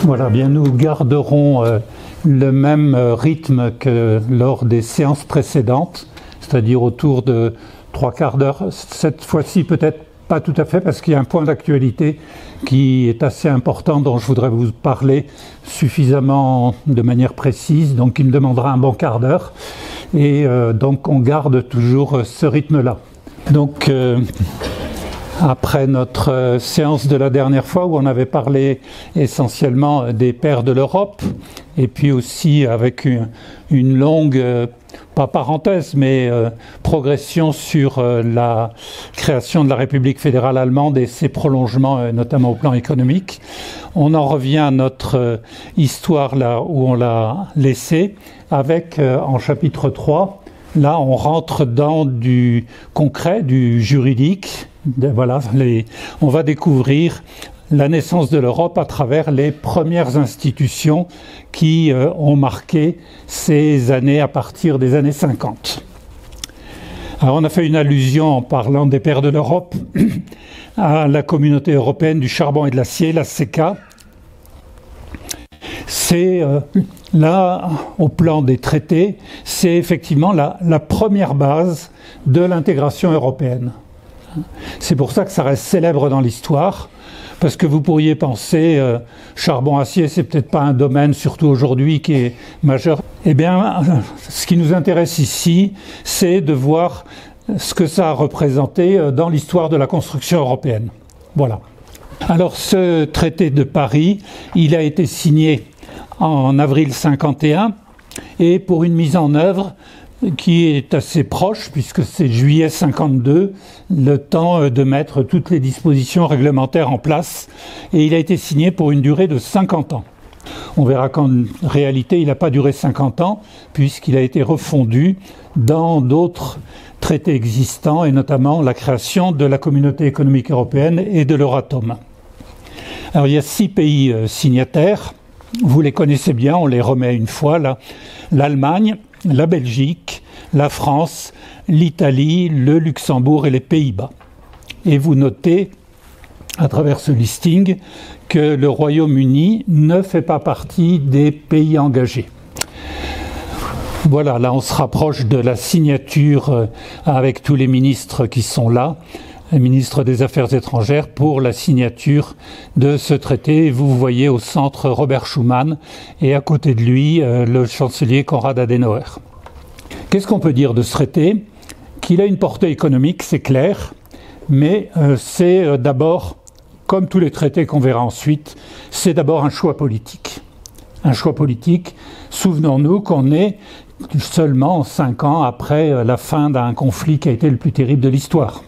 Voilà, bien nous garderons le même rythme que lors des séances précédentes, c'est-à-dire autour de 3/4 d'heure. Cette fois-ci, peut-être pas tout à fait, parce qu'il y a un point d'actualité qui est assez important, dont je voudrais vous parler suffisamment de manière précise, donc il me demandera un bon quart d'heure. Et donc on garde toujours ce rythme-là. Donc après notre séance de la dernière fois où on avait parlé essentiellement des pères de l'Europe, et puis aussi avec une longue, pas parenthèse, mais progression sur la création de la République fédérale allemande et ses prolongements, notamment au plan économique. On en revient à notre histoire là où on l'a laissé, avec en chapitre 3, là on rentre dans du concret, du juridique. Voilà, on va découvrir la naissance de l'Europe à travers les premières institutions qui ont marqué ces années à partir des années 50. Alors on a fait une allusion en parlant des pères de l'Europe à la communauté européenne du charbon et de l'acier, la CECA. C'est là, au plan des traités, c'est effectivement la première base de l'intégration européenne. C'est pour ça que ça reste célèbre dans l'histoire, parce que vous pourriez penser charbon-acier, c'est peut-être pas un domaine, surtout aujourd'hui, qui est majeur. Eh bien, ce qui nous intéresse ici, c'est de voir ce que ça a représenté dans l'histoire de la construction européenne. Voilà. Alors, ce traité de Paris, il a été signé en avril 51, et pour une mise en œuvre qui est assez proche, puisque c'est juillet 52, le temps de mettre toutes les dispositions réglementaires en place, et il a été signé pour une durée de 50 ans. On verra qu'en réalité, il n'a pas duré 50 ans, puisqu'il a été refondu dans d'autres traités existants, et notamment la création de la Communauté économique européenne et de l'Euratom. Alors il y a 6 pays signataires, vous les connaissez bien, on les remet une fois là, l'Allemagne, la Belgique, la France, l'Italie, le Luxembourg et les Pays-Bas. Et vous notez, à travers ce listing, que le Royaume-Uni ne fait pas partie des pays engagés. Voilà, là on se rapproche de la signature avec tous les ministres qui sont là, les ministres des Affaires étrangères, pour la signature de ce traité. Vous voyez au centre Robert Schuman et à côté de lui le chancelier Konrad Adenauer. Qu'est-ce qu'on peut dire de ce traité? Qu'il a une portée économique, c'est clair, mais c'est d'abord, comme tous les traités qu'on verra ensuite, c'est d'abord un choix politique. Un choix politique, souvenons-nous qu'on est seulement 5 ans après la fin d'un conflit qui a été le plus terrible de l'histoire.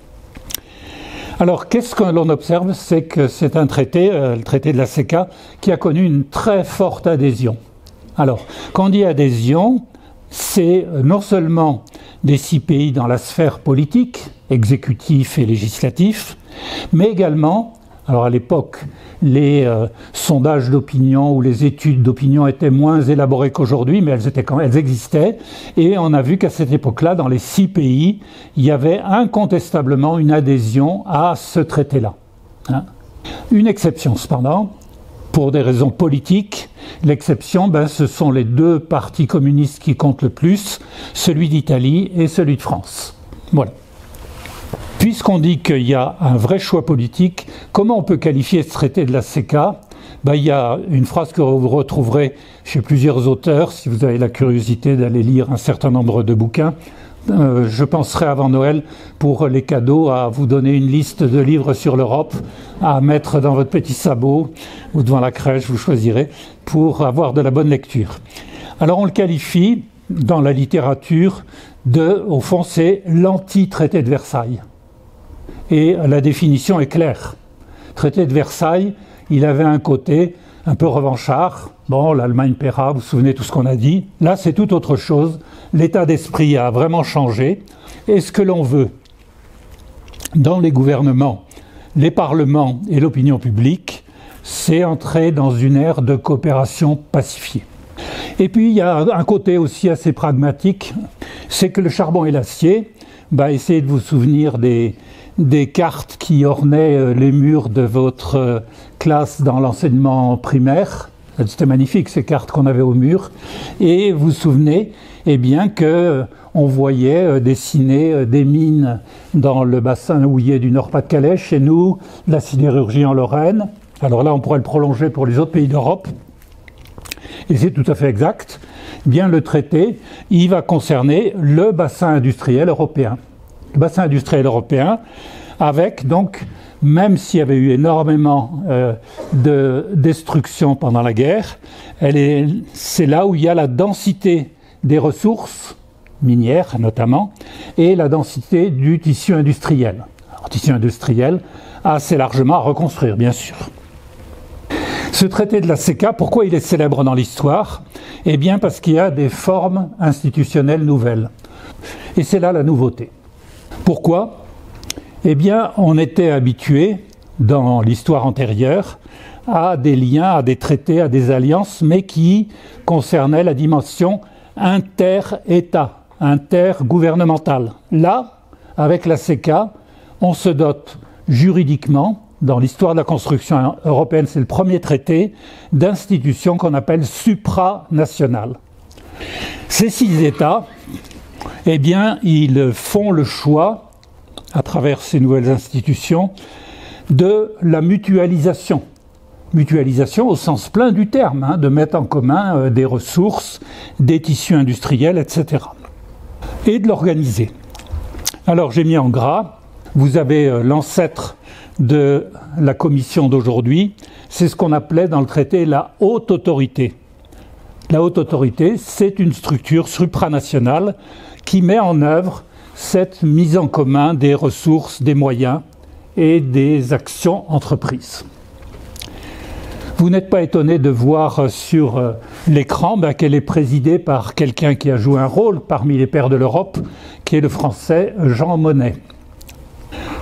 Alors, qu'est-ce que l'on observe? C'est que c'est un traité, le traité de la CECA, qui a connu une très forte adhésion. Alors, quand on dit adhésion, c'est non seulement des 6 pays dans la sphère politique, exécutif et législatif, mais également, alors à l'époque, les sondages d'opinion ou les études d'opinion étaient moins élaborées qu'aujourd'hui, mais elles existaient, et on a vu qu'à cette époque-là, dans les 6 pays, il y avait incontestablement une adhésion à ce traité-là. Une exception cependant, pour des raisons politiques. L'exception, ce sont les 2 partis communistes qui comptent le plus, celui d'Italie et celui de France. Voilà. Puisqu'on dit qu'il y a un vrai choix politique, comment on peut qualifier ce traité de la CECA? Il y a une phrase que vous retrouverez chez plusieurs auteurs, si vous avez la curiosité d'aller lire un certain nombre de bouquins. Je penserai avant Noël, pour les cadeaux, à vous donner une liste de livres sur l'Europe à mettre dans votre petit sabot ou devant la crèche, vous choisirez, pour avoir de la bonne lecture. Alors on le qualifie dans la littérature au fond, c'est l'anti-traité de Versailles. Et la définition est claire. Traité de Versailles, il avait un côté un peu revanchard. Bon, l'Allemagne paiera, vous vous souvenez tout ce qu'on a dit. Là, c'est tout autre chose. L'état d'esprit a vraiment changé. Et ce que l'on veut dans les gouvernements, les parlements et l'opinion publique, c'est entrer dans une ère de coopération pacifiée. Et puis, il y a un côté aussi assez pragmatique, c'est que le charbon et l'acier, essayez de vous souvenir des cartes qui ornaient les murs de votre classe dans l'enseignement primaire. C'était magnifique, ces cartes qu'on avait au mur. Et vous vous souvenez, eh bien, qu'on voyait dessiner des mines dans le bassin houillé du Nord-Pas-de-Calais, chez nous, la sidérurgie en Lorraine. Alors là, on pourrait le prolonger pour les autres pays d'Europe. Et c'est tout à fait exact. Eh bien, le traité, il va concerner le bassin industriel européen. Le bassin industriel européen, avec donc, même s'il y avait eu énormément de destruction pendant la guerre, c'est là où il y a la densité des ressources, minières notamment, et la densité du tissu industriel. Alors, tissu industriel assez largement à reconstruire, bien sûr. Ce traité de la CECA, pourquoi il est célèbre dans l'histoire? Eh bien parce qu'il y a des formes institutionnelles nouvelles. Et c'est là la nouveauté. Pourquoi? Eh bien, on était habitué, dans l'histoire antérieure, à des liens, à des traités, à des alliances, mais qui concernaient la dimension inter-État, intergouvernementale. Là, avec la CECA, on se dote juridiquement, dans l'histoire de la construction européenne, c'est le premier traité, d'institutions qu'on appelle supranationales. Ces 6 États, eh bien, ils font le choix, à travers ces nouvelles institutions, de la mutualisation. Mutualisation au sens plein du terme, de mettre en commun des ressources, des tissus industriels, etc. Et de l'organiser. Alors j'ai mis en gras, vous avez l'ancêtre de la commission d'aujourd'hui, c'est ce qu'on appelait dans le traité la haute autorité. La haute autorité, c'est une structure supranationale qui met en œuvre cette mise en commun des ressources, des moyens et des actions entreprises. Vous n'êtes pas étonné de voir sur l'écran qu'elle est présidée par quelqu'un qui a joué un rôle parmi les pères de l'Europe, qui est le Français Jean Monnet.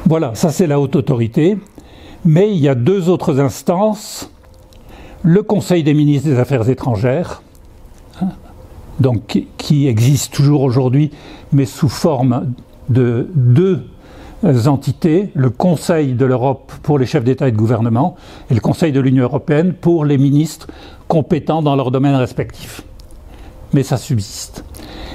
Voilà, ça c'est la haute autorité, mais il y a 2 autres instances, le Conseil des ministres des Affaires étrangères, donc qui existe toujours aujourd'hui, mais sous forme de 2 entités, le Conseil de l'Europe pour les chefs d'État et de gouvernement et le Conseil de l'Union européenne pour les ministres compétents dans leurs domaines respectifs. Mais ça subsiste.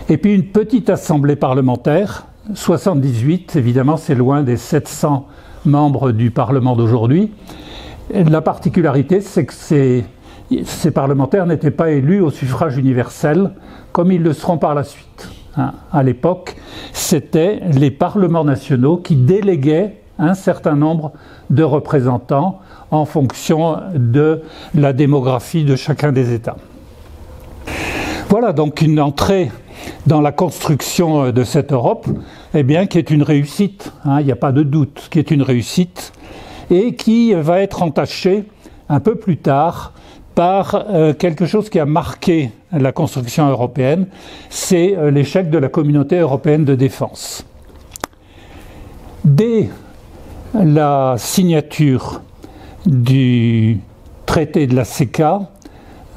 Et puis une petite assemblée parlementaire, 78, évidemment c'est loin des 700 membres du Parlement d'aujourd'hui. La particularité, c'est que ces parlementaires n'étaient pas élus au suffrage universel comme ils le seront par la suite. À l'époque, c'était les parlements nationaux qui déléguaient un certain nombre de représentants en fonction de la démographie de chacun des États. Voilà donc une entrée dans la construction de cette Europe, eh bien, qui est une réussite, il n'y a pas de doute, qui est une réussite, et qui va être entachée un peu plus tard par quelque chose qui a marqué la construction européenne, c'est l'échec de la communauté européenne de défense. Dès la signature du traité de la CECA,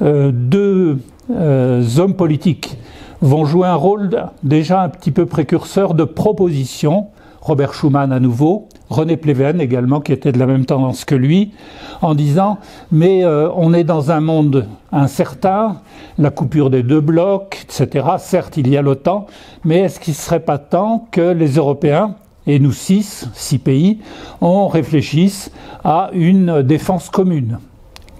2 hommes politiques vont jouer un rôle déjà un petit peu précurseur de proposition. Robert Schuman à nouveau, René Pleven également, qui était de la même tendance que lui, en disant « mais on est dans un monde incertain, la coupure des 2 blocs, etc. Certes, il y a l'OTAN, mais est-ce qu'il ne serait pas temps que les Européens, et nous 6 pays, on réfléchisse à une défense commune,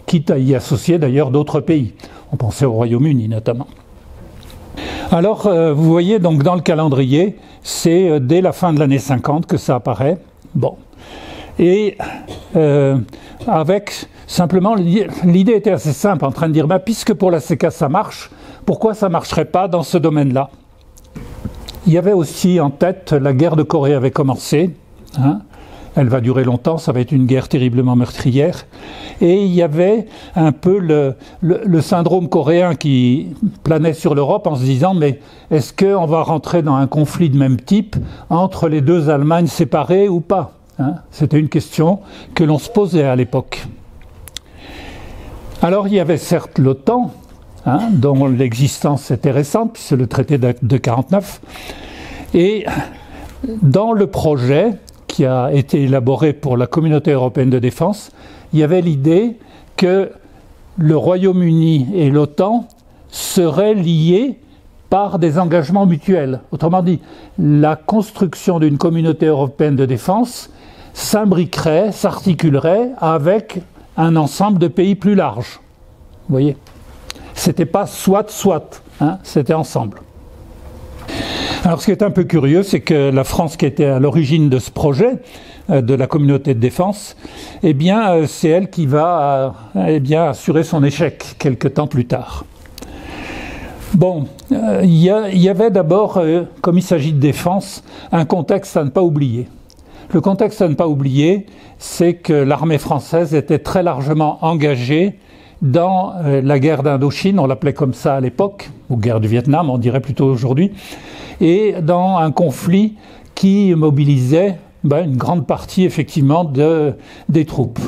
quitte à y associer d'ailleurs d'autres pays. On pensait au Royaume-Uni notamment. Alors, vous voyez, donc dans le calendrier, c'est dès la fin de l'année 50 que ça apparaît. Bon. Et avec, simplement, l'idée était assez simple, en train de dire, puisque pour la CECA ça marche, pourquoi ça ne marcherait pas dans ce domaine-là? Il y avait aussi en tête, la guerre de Corée avait commencé, elle va durer longtemps, ça va être une guerre terriblement meurtrière. Et il y avait un peu le syndrome coréen qui planait sur l'Europe en se disant « mais est-ce qu'on va rentrer dans un conflit de même type entre les 2 Allemagnes séparées ou pas ?» C'était une question que l'on se posait à l'époque. Alors il y avait certes l'OTAN, dont l'existence était récente, puisque c'est le traité de 1949, et dans le projet qui a été élaboré pour la communauté européenne de défense, il y avait l'idée que le Royaume-Uni et l'OTAN seraient liés par des engagements mutuels. Autrement dit, la construction d'une communauté européenne de défense s'imbriquerait, s'articulerait avec un ensemble de pays plus large. Vous voyez ? C'était pas soit, hein, c'était ensemble. Alors ce qui est un peu curieux, c'est que la France, qui était à l'origine de ce projet, de la communauté de défense, eh bien, c'est elle qui va assurer son échec quelque temps plus tard. Bon, il y avait d'abord, comme il s'agit de défense, un contexte à ne pas oublier. Le contexte à ne pas oublier, c'est que l'armée française était très largement engagée dans la guerre d'Indochine, on l'appelait comme ça à l'époque, ou guerre du Vietnam, on dirait plutôt aujourd'hui, et dans un conflit qui mobilisait une grande partie effectivement des troupes.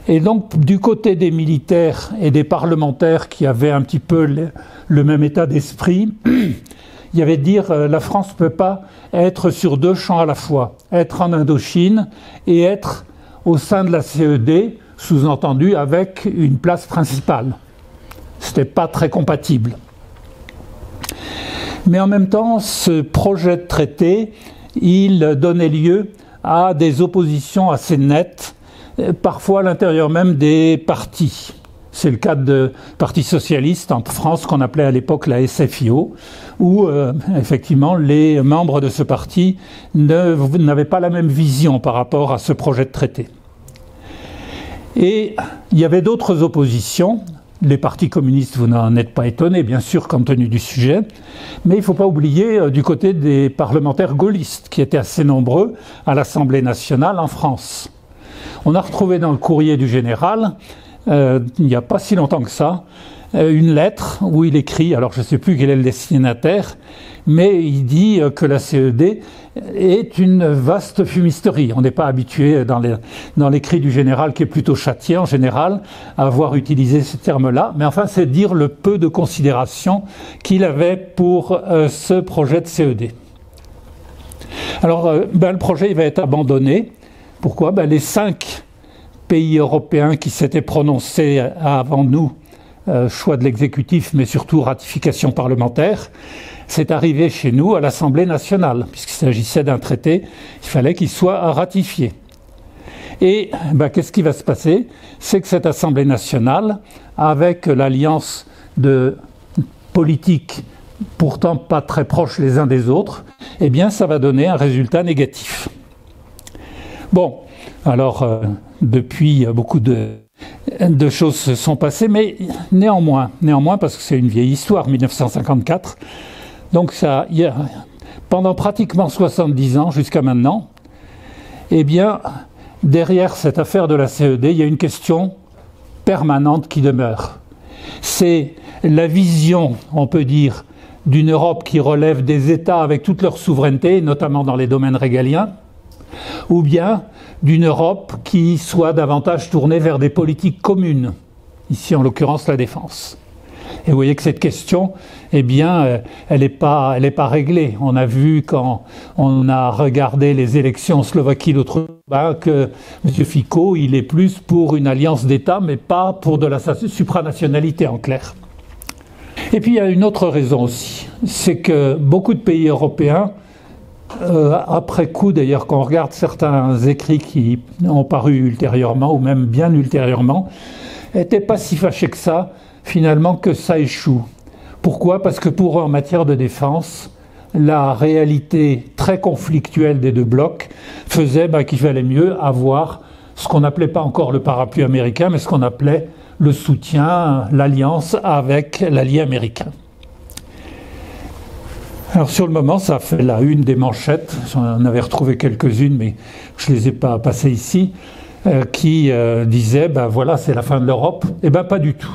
Et donc du côté des militaires et des parlementaires qui avaient un petit peu le même état d'esprit, il y avait de dire la France ne peut pas être sur deux champs à la fois, être en Indochine et être au sein de la CED, sous-entendu avec une place principale. Ce n'était pas très compatible. Mais en même temps, ce projet de traité, il donnait lieu à des oppositions assez nettes, parfois à l'intérieur même des partis. C'est le cas de parti socialiste en France qu'on appelait à l'époque la SFIO, où effectivement les membres de ce parti n'avaient pas la même vision par rapport à ce projet de traité. Et il y avait d'autres oppositions. Les partis communistes, vous n'en êtes pas étonnés, bien sûr, compte tenu du sujet. Mais il ne faut pas oublier du côté des parlementaires gaullistes, qui étaient assez nombreux à l'Assemblée nationale en France. On a retrouvé dans le courrier du général, il n'y a pas si longtemps que ça, une lettre où il écrit, alors je ne sais plus quel est le destinataire, mais il dit que la CED est une vaste fumisterie. On n'est pas habitué dans l'écrit du général, qui est plutôt châtié en général, à avoir utilisé ce terme-là, mais enfin c'est dire le peu de considération qu'il avait pour ce projet de CED. Alors le projet il va être abandonné. Pourquoi ? Les 5 pays européens qui s'étaient prononcés avant nous, choix de l'exécutif, mais surtout ratification parlementaire, c'est arrivé chez nous à l'Assemblée nationale. Puisqu'il s'agissait d'un traité, il fallait qu'il soit ratifié. Et qu'est-ce qui va se passer ? C'est que cette Assemblée nationale, avec l'alliance de politiques pourtant pas très proches les uns des autres, eh bien ça va donner un résultat négatif. Bon, alors depuis beaucoup de choses se sont passées, mais néanmoins, parce que c'est une vieille histoire, 1954, donc pendant pratiquement 70 ans jusqu'à maintenant, eh bien, derrière cette affaire de la CED, il y a une question permanente qui demeure. C'est la vision, on peut dire, d'une Europe qui relève des États avec toute leur souveraineté, notamment dans les domaines régaliens, ou bien d'une Europe qui soit davantage tournée vers des politiques communes, ici en l'occurrence la défense. Et vous voyez que cette question, eh bien, elle n'est pas réglée. On a vu quand on a regardé les élections en Slovaquie l'autre fois que M. Fico, il est plus pour une alliance d'États, mais pas pour de la supranationalité en clair. Et puis il y a une autre raison aussi, c'est que beaucoup de pays européens, après coup d'ailleurs, quand on regarde certains écrits qui ont paru ultérieurement, ou même bien ultérieurement, n'étaient pas si fâchés que ça, finalement, que ça échoue. Pourquoi ? Parce que pour eux, en matière de défense, la réalité très conflictuelle des deux blocs faisait qu'il valait mieux avoir ce qu'on n'appelait pas encore le parapluie américain, mais ce qu'on appelait le soutien, l'alliance avec l'allié américain. Alors sur le moment, ça a fait la une des manchettes, j'en avais retrouvé quelques-unes, mais je ne les ai pas passées ici, qui disaient, voilà, c'est la fin de l'Europe. Eh bien, pas du tout.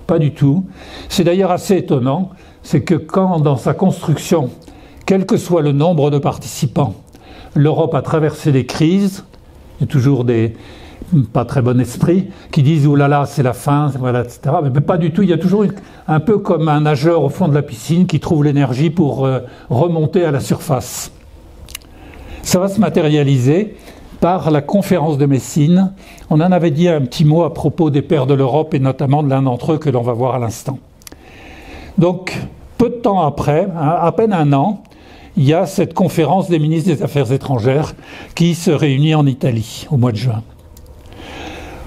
Pas du tout. C'est d'ailleurs assez étonnant, c'est que quand, dans sa construction, quel que soit le nombre de participants, l'Europe a traversé des crises, il y a toujours des pas très bon esprit, qui disent « oh là là, c'est la fin », voilà, etc. Mais pas du tout, il y a toujours un peu comme un nageur au fond de la piscine qui trouve l'énergie pour remonter à la surface. Ça va se matérialiser par la conférence de Messine. On en avait dit un petit mot à propos des pères de l'Europe et notamment de l'un d'entre eux que l'on va voir à l'instant. Donc, peu de temps après, à peine un an, il y a cette conférence des ministres des Affaires étrangères qui se réunit en Italie au mois de juin.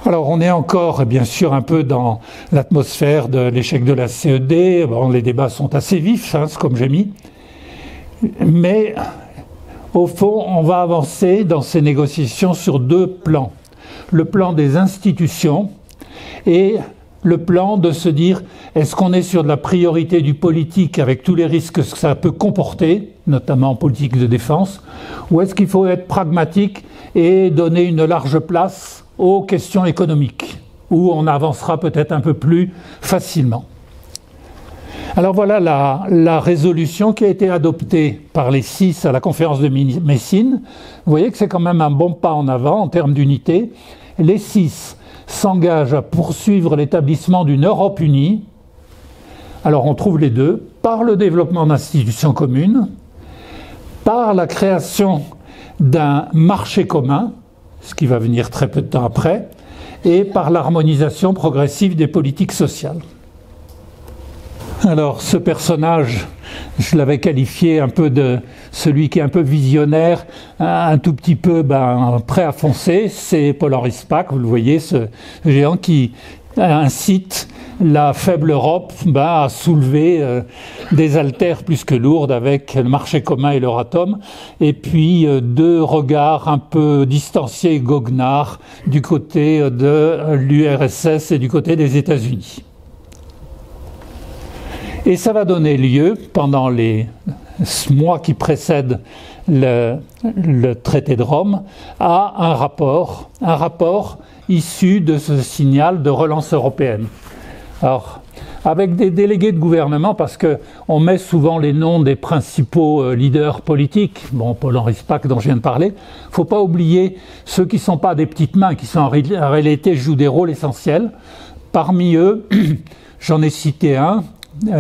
Alors on est encore bien sûr un peu dans l'atmosphère de l'échec de la CED, bon, les débats sont assez vifs, hein, comme j'ai mis, mais au fond on va avancer dans ces négociations sur deux plans. Le plan des institutions et le plan de se dire est-ce qu'on est sur de la priorité du politique avec tous les risques que ça peut comporter, notamment en politique de défense, ou est-ce qu'il faut être pragmatique et donner une large place aux questions économiques, où on avancera peut-être un peu plus facilement. Alors voilà la résolution qui a été adoptée par les 6 à la conférence de Messine. Vous voyez que c'est quand même un bon pas en avant en termes d'unité. Les 6 s'engagent à poursuivre l'établissement d'une Europe unie. Alors on trouve les deux, par le développement d'institutions communes, par la création d'un marché commun, ce qui va venir très peu de temps après, et par l'harmonisation progressive des politiques sociales. Alors ce personnage, je l'avais qualifié un peu de celui qui est un peu visionnaire, un tout petit peu prêt à foncer, c'est Paul-Henri Spaak, vous le voyez, ce géant qui incite la faible Europe à soulever des haltères plus que lourdes avec le marché commun et l'Euratom, et puis deux regards un peu distanciés et goguenards du côté de l'URSS et du côté des États-Unis. Et ça va donner lieu, pendant les mois qui précèdent le traité de Rome, à un rapport issu de ce signal de relance européenne. Alors, avec des délégués de gouvernement, parce qu'on met souvent les noms des principaux leaders politiques, bon, Paul-Henri Spaak dont je viens de parler, il ne faut pas oublier ceux qui ne sont pas des petites mains, qui sont en réalité jouent des rôles essentiels. Parmi eux, j'en ai cité un,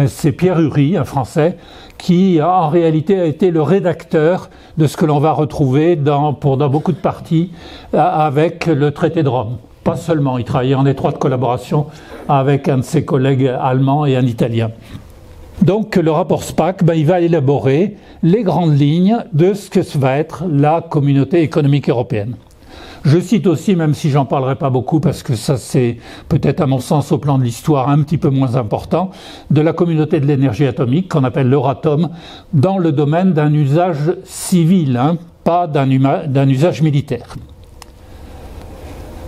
c'est Pierre Uri, un Français, qui en réalité a été le rédacteur de ce que l'on va retrouver dans beaucoup de parties avec le traité de Rome. Pas seulement, il travaillait en étroite collaboration avec un de ses collègues allemands et un Italien. Donc le rapport Spaak, il va élaborer les grandes lignes de ce que va être la communauté économique européenne. Je cite aussi, même si j'en parlerai pas beaucoup, parce que ça c'est peut-être à mon sens au plan de l'histoire un petit peu moins important, de la communauté de l'énergie atomique qu'on appelle l'Euratom, dans le domaine d'un usage civil, pas d'un usage militaire.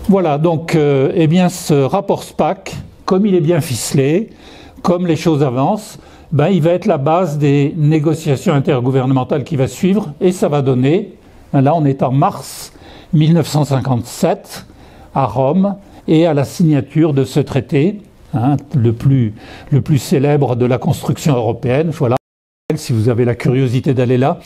Voilà, donc ce rapport Spaak, comme il est bien ficelé, comme les choses avancent, il va être la base des négociations intergouvernementales qui va suivre, et ça va donner, là on est en mars 1957 à Rome, et à la signature de ce traité, le plus célèbre de la construction européenne. Voilà, si vous avez la curiosité d'aller là.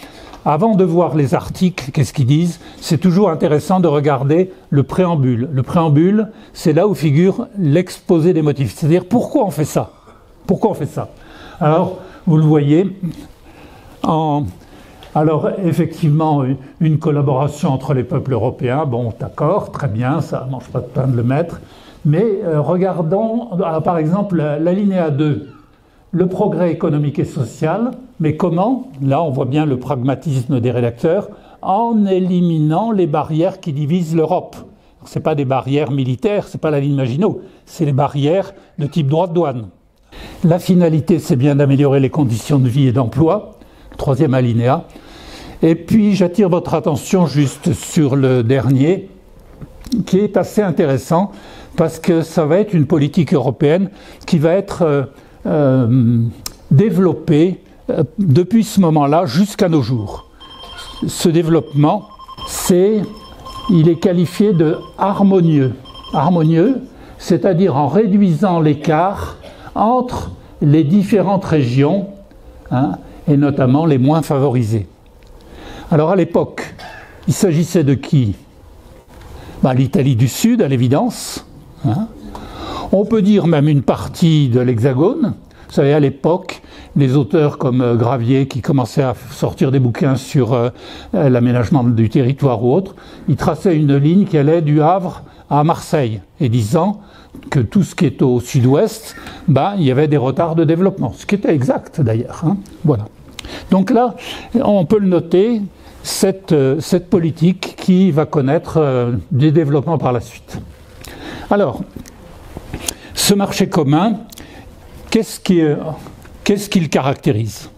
Avant de voir les articles, qu'est-ce qu'ils disent, c'est toujours intéressant de regarder le préambule. Le préambule, c'est là où figure l'exposé des motifs. C'est-à-dire, pourquoi on fait ça? Pourquoi on fait ça? Alors, vous le voyez, alors, effectivement, une collaboration entre les peuples européens, bon, d'accord, très bien, ça ne mange pas de pain de le mettre, mais regardons, par exemple, l'alinéa 2, le progrès économique et social, mais comment? Là, on voit bien le pragmatisme des rédacteurs, en éliminant les barrières qui divisent l'Europe. Ce n'est pas des barrières militaires, ce n'est pas la ligne Maginot, c'est les barrières de type droit de douane. La finalité, c'est bien d'améliorer les conditions de vie et d'emploi, troisième alinéa. Et puis j'attire votre attention juste sur le dernier, qui est assez intéressant, parce que ça va être une politique européenne qui va être développée depuis ce moment-là jusqu'à nos jours. Ce développement, il est qualifié de harmonieux. Harmonieux, c'est-à-dire en réduisant l'écart entre les différentes régions, et notamment les moins favorisées. Alors à l'époque, il s'agissait de qui? L'Italie du Sud, à l'évidence. On peut dire même une partie de l'Hexagone. Vous savez, à l'époque, des auteurs comme Gravier qui commençaient à sortir des bouquins sur l'aménagement du territoire ou autre, ils traçaient une ligne qui allait du Havre à Marseille et disant que tout ce qui est au sud-ouest, il y avait des retards de développement, ce qui était exact d'ailleurs. Hein. Voilà. Donc là, on peut le noter, cette politique qui va connaître des développements par la suite. Alors, ce marché commun, qu'est-ce qu'il caractérise?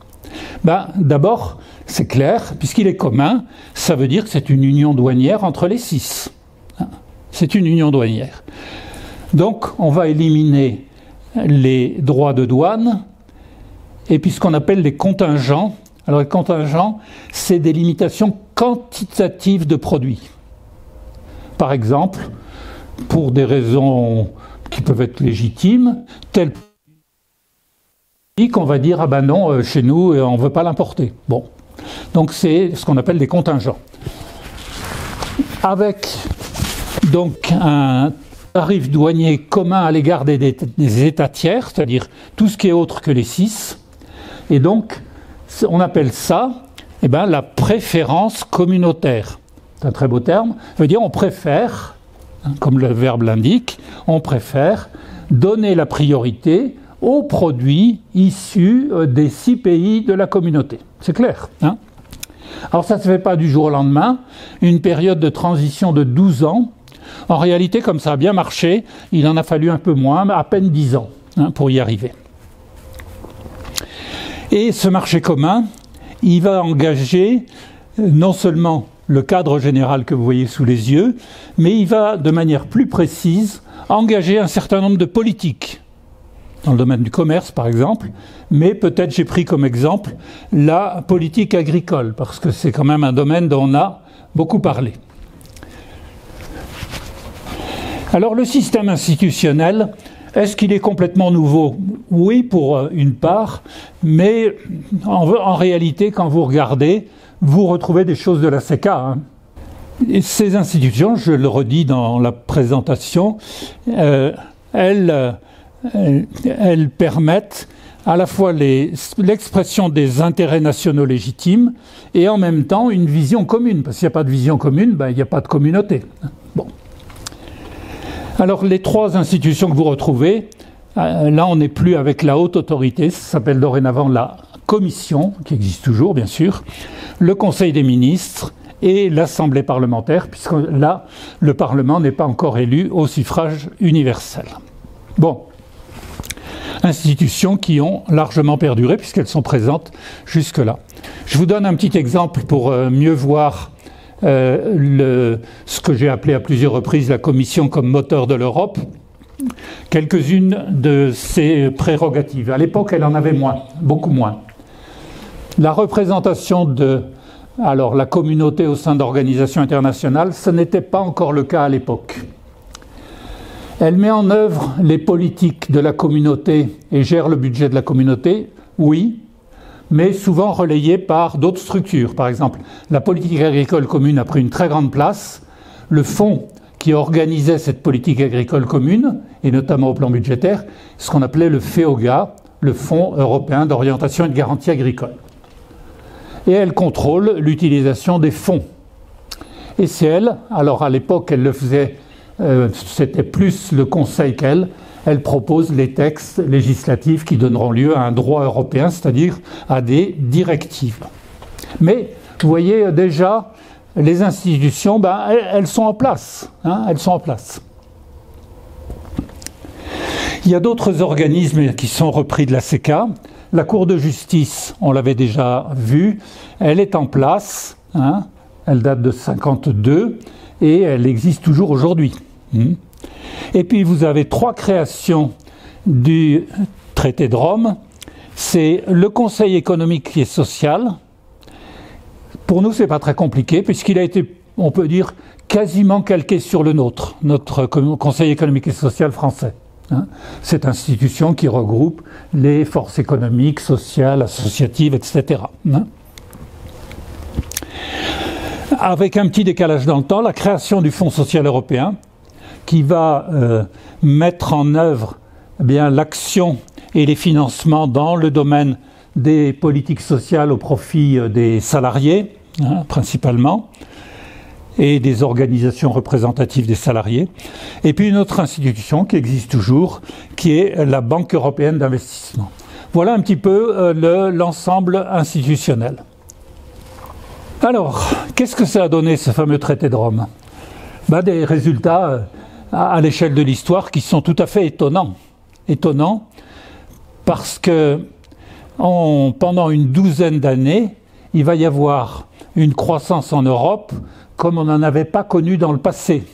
D'abord, c'est clair, puisqu'il est commun, ça veut dire que c'est une union douanière entre les 6. C'est une union douanière. Donc, on va éliminer les droits de douane et puis ce qu'on appelle les contingents. Alors, les contingents, c'est des limitations quantitatives de produits. Par exemple, pour des raisons qui peuvent être légitimes, tel qu'on va dire, non, chez nous, on ne veut pas l'importer. Bon. Donc, c'est ce qu'on appelle des contingents. Avec, donc, un tarif douanier commun à l'égard des États tiers, c'est-à-dire tout ce qui est autre que les 6. Et donc, on appelle ça la préférence communautaire. C'est un très beau terme. Ça veut dire on préfère, comme le verbe l'indique, on préfère donner la priorité aux produits issus des 6 pays de la communauté. C'est clair, hein? Alors ça ne se fait pas du jour au lendemain. Une période de transition de 12 ans. En réalité, comme ça a bien marché, il en a fallu un peu moins, à peine 10 ans pour y arriver. Et ce marché commun, il va engager non seulement le cadre général que vous voyez sous les yeux, mais il va, de manière plus précise, engager un certain nombre de politiques. Dans le domaine du commerce, par exemple, mais peut-être j'ai pris comme exemple la politique agricole, parce que c'est quand même un domaine dont on a beaucoup parlé. Alors le système institutionnel, est-ce qu'il est complètement nouveau? Oui, pour une part, mais en réalité, quand vous regardez, vous retrouvez des choses de la CECA. Hein. Et ces institutions, je le redis dans la présentation, elles permettent à la fois l'expression des intérêts nationaux légitimes et en même temps une vision commune. Parce qu'il n'y a pas de vision commune, il n'y a pas de communauté. Bon. Alors les 3 institutions que vous retrouvez, là on n'est plus avec la haute autorité, ça s'appelle dorénavant la Commission, qui existe toujours bien sûr, le Conseil des ministres et l'Assemblée parlementaire, puisque là le Parlement n'est pas encore élu au suffrage universel. Bon. Institutions qui ont largement perduré puisqu'elles sont présentes jusque-là. Je vous donne un petit exemple pour mieux voir ce que j'ai appelé à plusieurs reprises la Commission comme moteur de l'Europe. Quelques-unes de ses prérogatives. À l'époque, elle en avait moins, beaucoup moins. La représentation de la communauté au sein d'organisations internationales, ce n'était pas encore le cas à l'époque. Elle met en œuvre les politiques de la communauté et gère le budget de la communauté, oui, mais souvent relayée par d'autres structures. Par exemple, la politique agricole commune a pris une très grande place. Le fonds qui organisait cette politique agricole commune, et notamment au plan budgétaire, ce qu'on appelait le FEOGA, le Fonds européen d'orientation et de garantie agricole. Et elle contrôle l'utilisation des fonds. Et c'est elle, alors à l'époque elle le faisait, c'était plus le Conseil qu'elle, elle propose les textes législatifs qui donneront lieu à un droit européen, c'est-à-dire à des directives. Mais vous voyez déjà, les institutions, elles sont en place. Elles sont en place. Il y a d'autres organismes qui sont repris de la CECA. La Cour de justice, on l'avait déjà vu, elle est en place. Elle date de 1952 et elle existe toujours aujourd'hui. Et puis vous avez 3 créations du traité de Rome. C'est le Conseil économique et social. Pour nous, c'est pas très compliqué puisqu'il a été, on peut dire, quasiment calqué sur le nôtre, notre Conseil économique et social français. Cette institution qui regroupe les forces économiques, sociales, associatives, etc. Avec un petit décalage dans le temps, la création du Fonds social européen qui va mettre en œuvre l'action et les financements dans le domaine des politiques sociales au profit des salariés, hein, principalement, et des organisations représentatives des salariés. Et puis une autre institution qui existe toujours, qui est la Banque européenne d'investissement. Voilà un petit peu l'ensemble institutionnel. Alors, qu'est-ce que ça a donné, ce fameux traité de Rome? Des résultats à l'échelle de l'histoire qui sont tout à fait étonnants. Étonnants parce que pendant une douzaine d'années, il va y avoir une croissance en Europe comme on n'en avait pas connu dans le passé.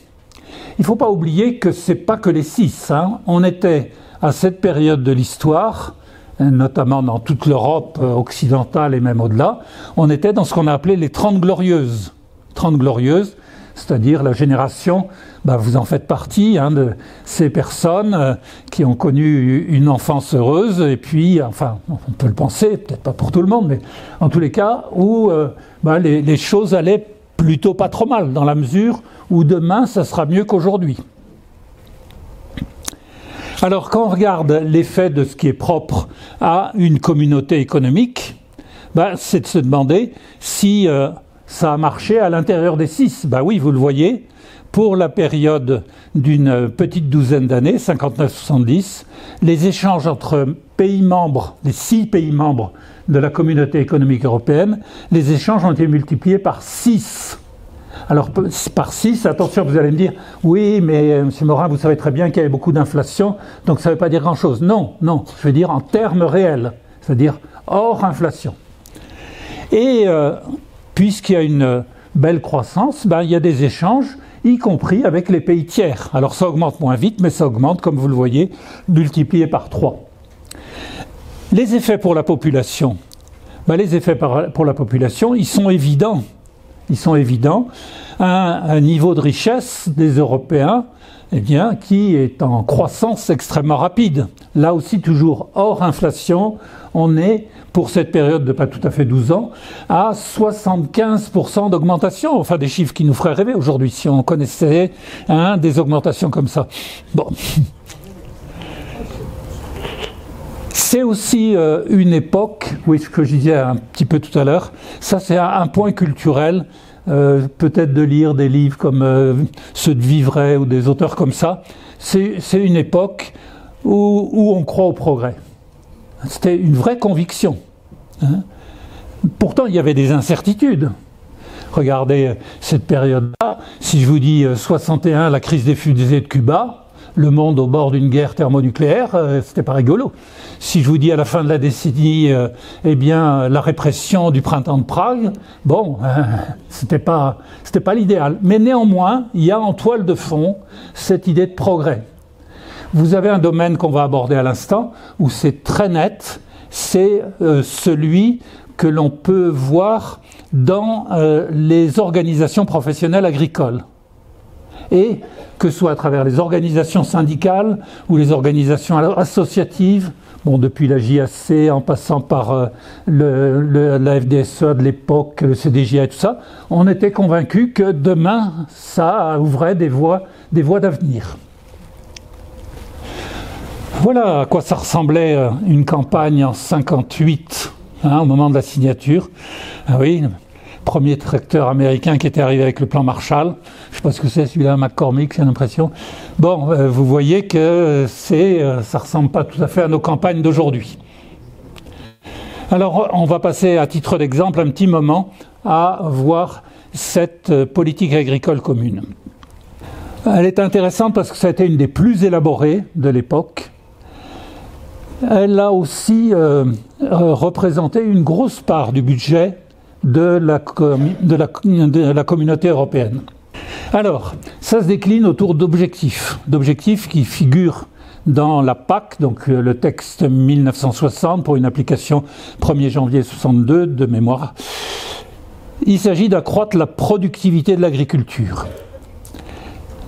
Il ne faut pas oublier que ce n'est pas que les 6. Hein. On était à cette période de l'histoire, notamment dans toute l'Europe occidentale et même au-delà, on était dans ce qu'on a appelé les 30 glorieuses. 30 glorieuses, c'est-à-dire la génération, vous en faites partie, hein, de ces personnes qui ont connu une enfance heureuse, et puis, enfin, on peut le penser, peut-être pas pour tout le monde, mais en tous les cas, où les choses allaient plutôt pas trop mal, dans la mesure où demain, ça sera mieux qu'aujourd'hui. Alors, quand on regarde l'effet de ce qui est propre à une communauté économique, c'est de se demander si ça a marché à l'intérieur des 6. Oui, vous le voyez, pour la période d'une petite douzaine d'années, 59-70, les échanges entre pays membres, les 6 pays membres de la communauté économique européenne, les échanges ont été multipliés par 6. Alors, par 6, attention, vous allez me dire, oui, mais M. Morin, vous savez très bien qu'il y avait beaucoup d'inflation, donc ça ne veut pas dire grand-chose. Non, non, je veux dire en termes réels, c'est-à-dire hors inflation. Et puisqu'il y a une belle croissance, il y a des échanges, y compris avec les pays tiers. Alors ça augmente moins vite, mais ça augmente, comme vous le voyez, multiplié par 3. Les effets pour la population, les effets pour la population, ils sont évidents. Ils sont évidents. Un niveau de richesse des Européens, qui est en croissance extrêmement rapide. Là aussi, toujours hors inflation, on est, pour cette période de pas tout à fait 12 ans, à 75% d'augmentation. Enfin, des chiffres qui nous feraient rêver aujourd'hui, si on connaissait des augmentations comme ça. Bon. C'est aussi une époque, oui, ce que je disais un petit peu tout à l'heure, ça c'est un point culturel, peut-être de lire des livres comme ceux de Vivray ou des auteurs comme ça. C'est une époque où on croit au progrès. C'était une vraie conviction. Hein. Pourtant, il y avait des incertitudes. Regardez cette période-là. Si je vous dis 61, la crise des fusées de Cuba, le monde au bord d'une guerre thermonucléaire, c'était pas rigolo. Si je vous dis à la fin de la décennie, la répression du printemps de Prague, c'était pas l'idéal. Mais néanmoins, il y a en toile de fond cette idée de progrès. Vous avez un domaine qu'on va aborder à l'instant, où c'est très net, c'est celui que l'on peut voir dans les organisations professionnelles agricoles. Et que ce soit à travers les organisations syndicales ou les organisations associatives, depuis la JAC en passant par la FDSE de l'époque, le CDJA et tout ça, on était convaincus que demain, ça ouvrait des voies d'avenir. Voilà à quoi ça ressemblait une campagne en 58, au moment de la signature. Ah oui, premier tracteur américain qui était arrivé avec le plan Marshall. Je ne sais pas ce que c'est celui-là, McCormick, j'ai l'impression. Vous voyez que ça ne ressemble pas tout à fait à nos campagnes d'aujourd'hui. Alors, on va passer à titre d'exemple un petit moment à voir cette politique agricole commune. Elle est intéressante parce que ça a été une des plus élaborées de l'époque. Elle a aussi représenté une grosse part du budget de la communauté européenne. Alors, ça se décline autour d'objectifs qui figurent dans la PAC, donc le texte 1960 pour une application 1er janvier 62 de mémoire. Il s'agit d'accroître la productivité de l'agriculture.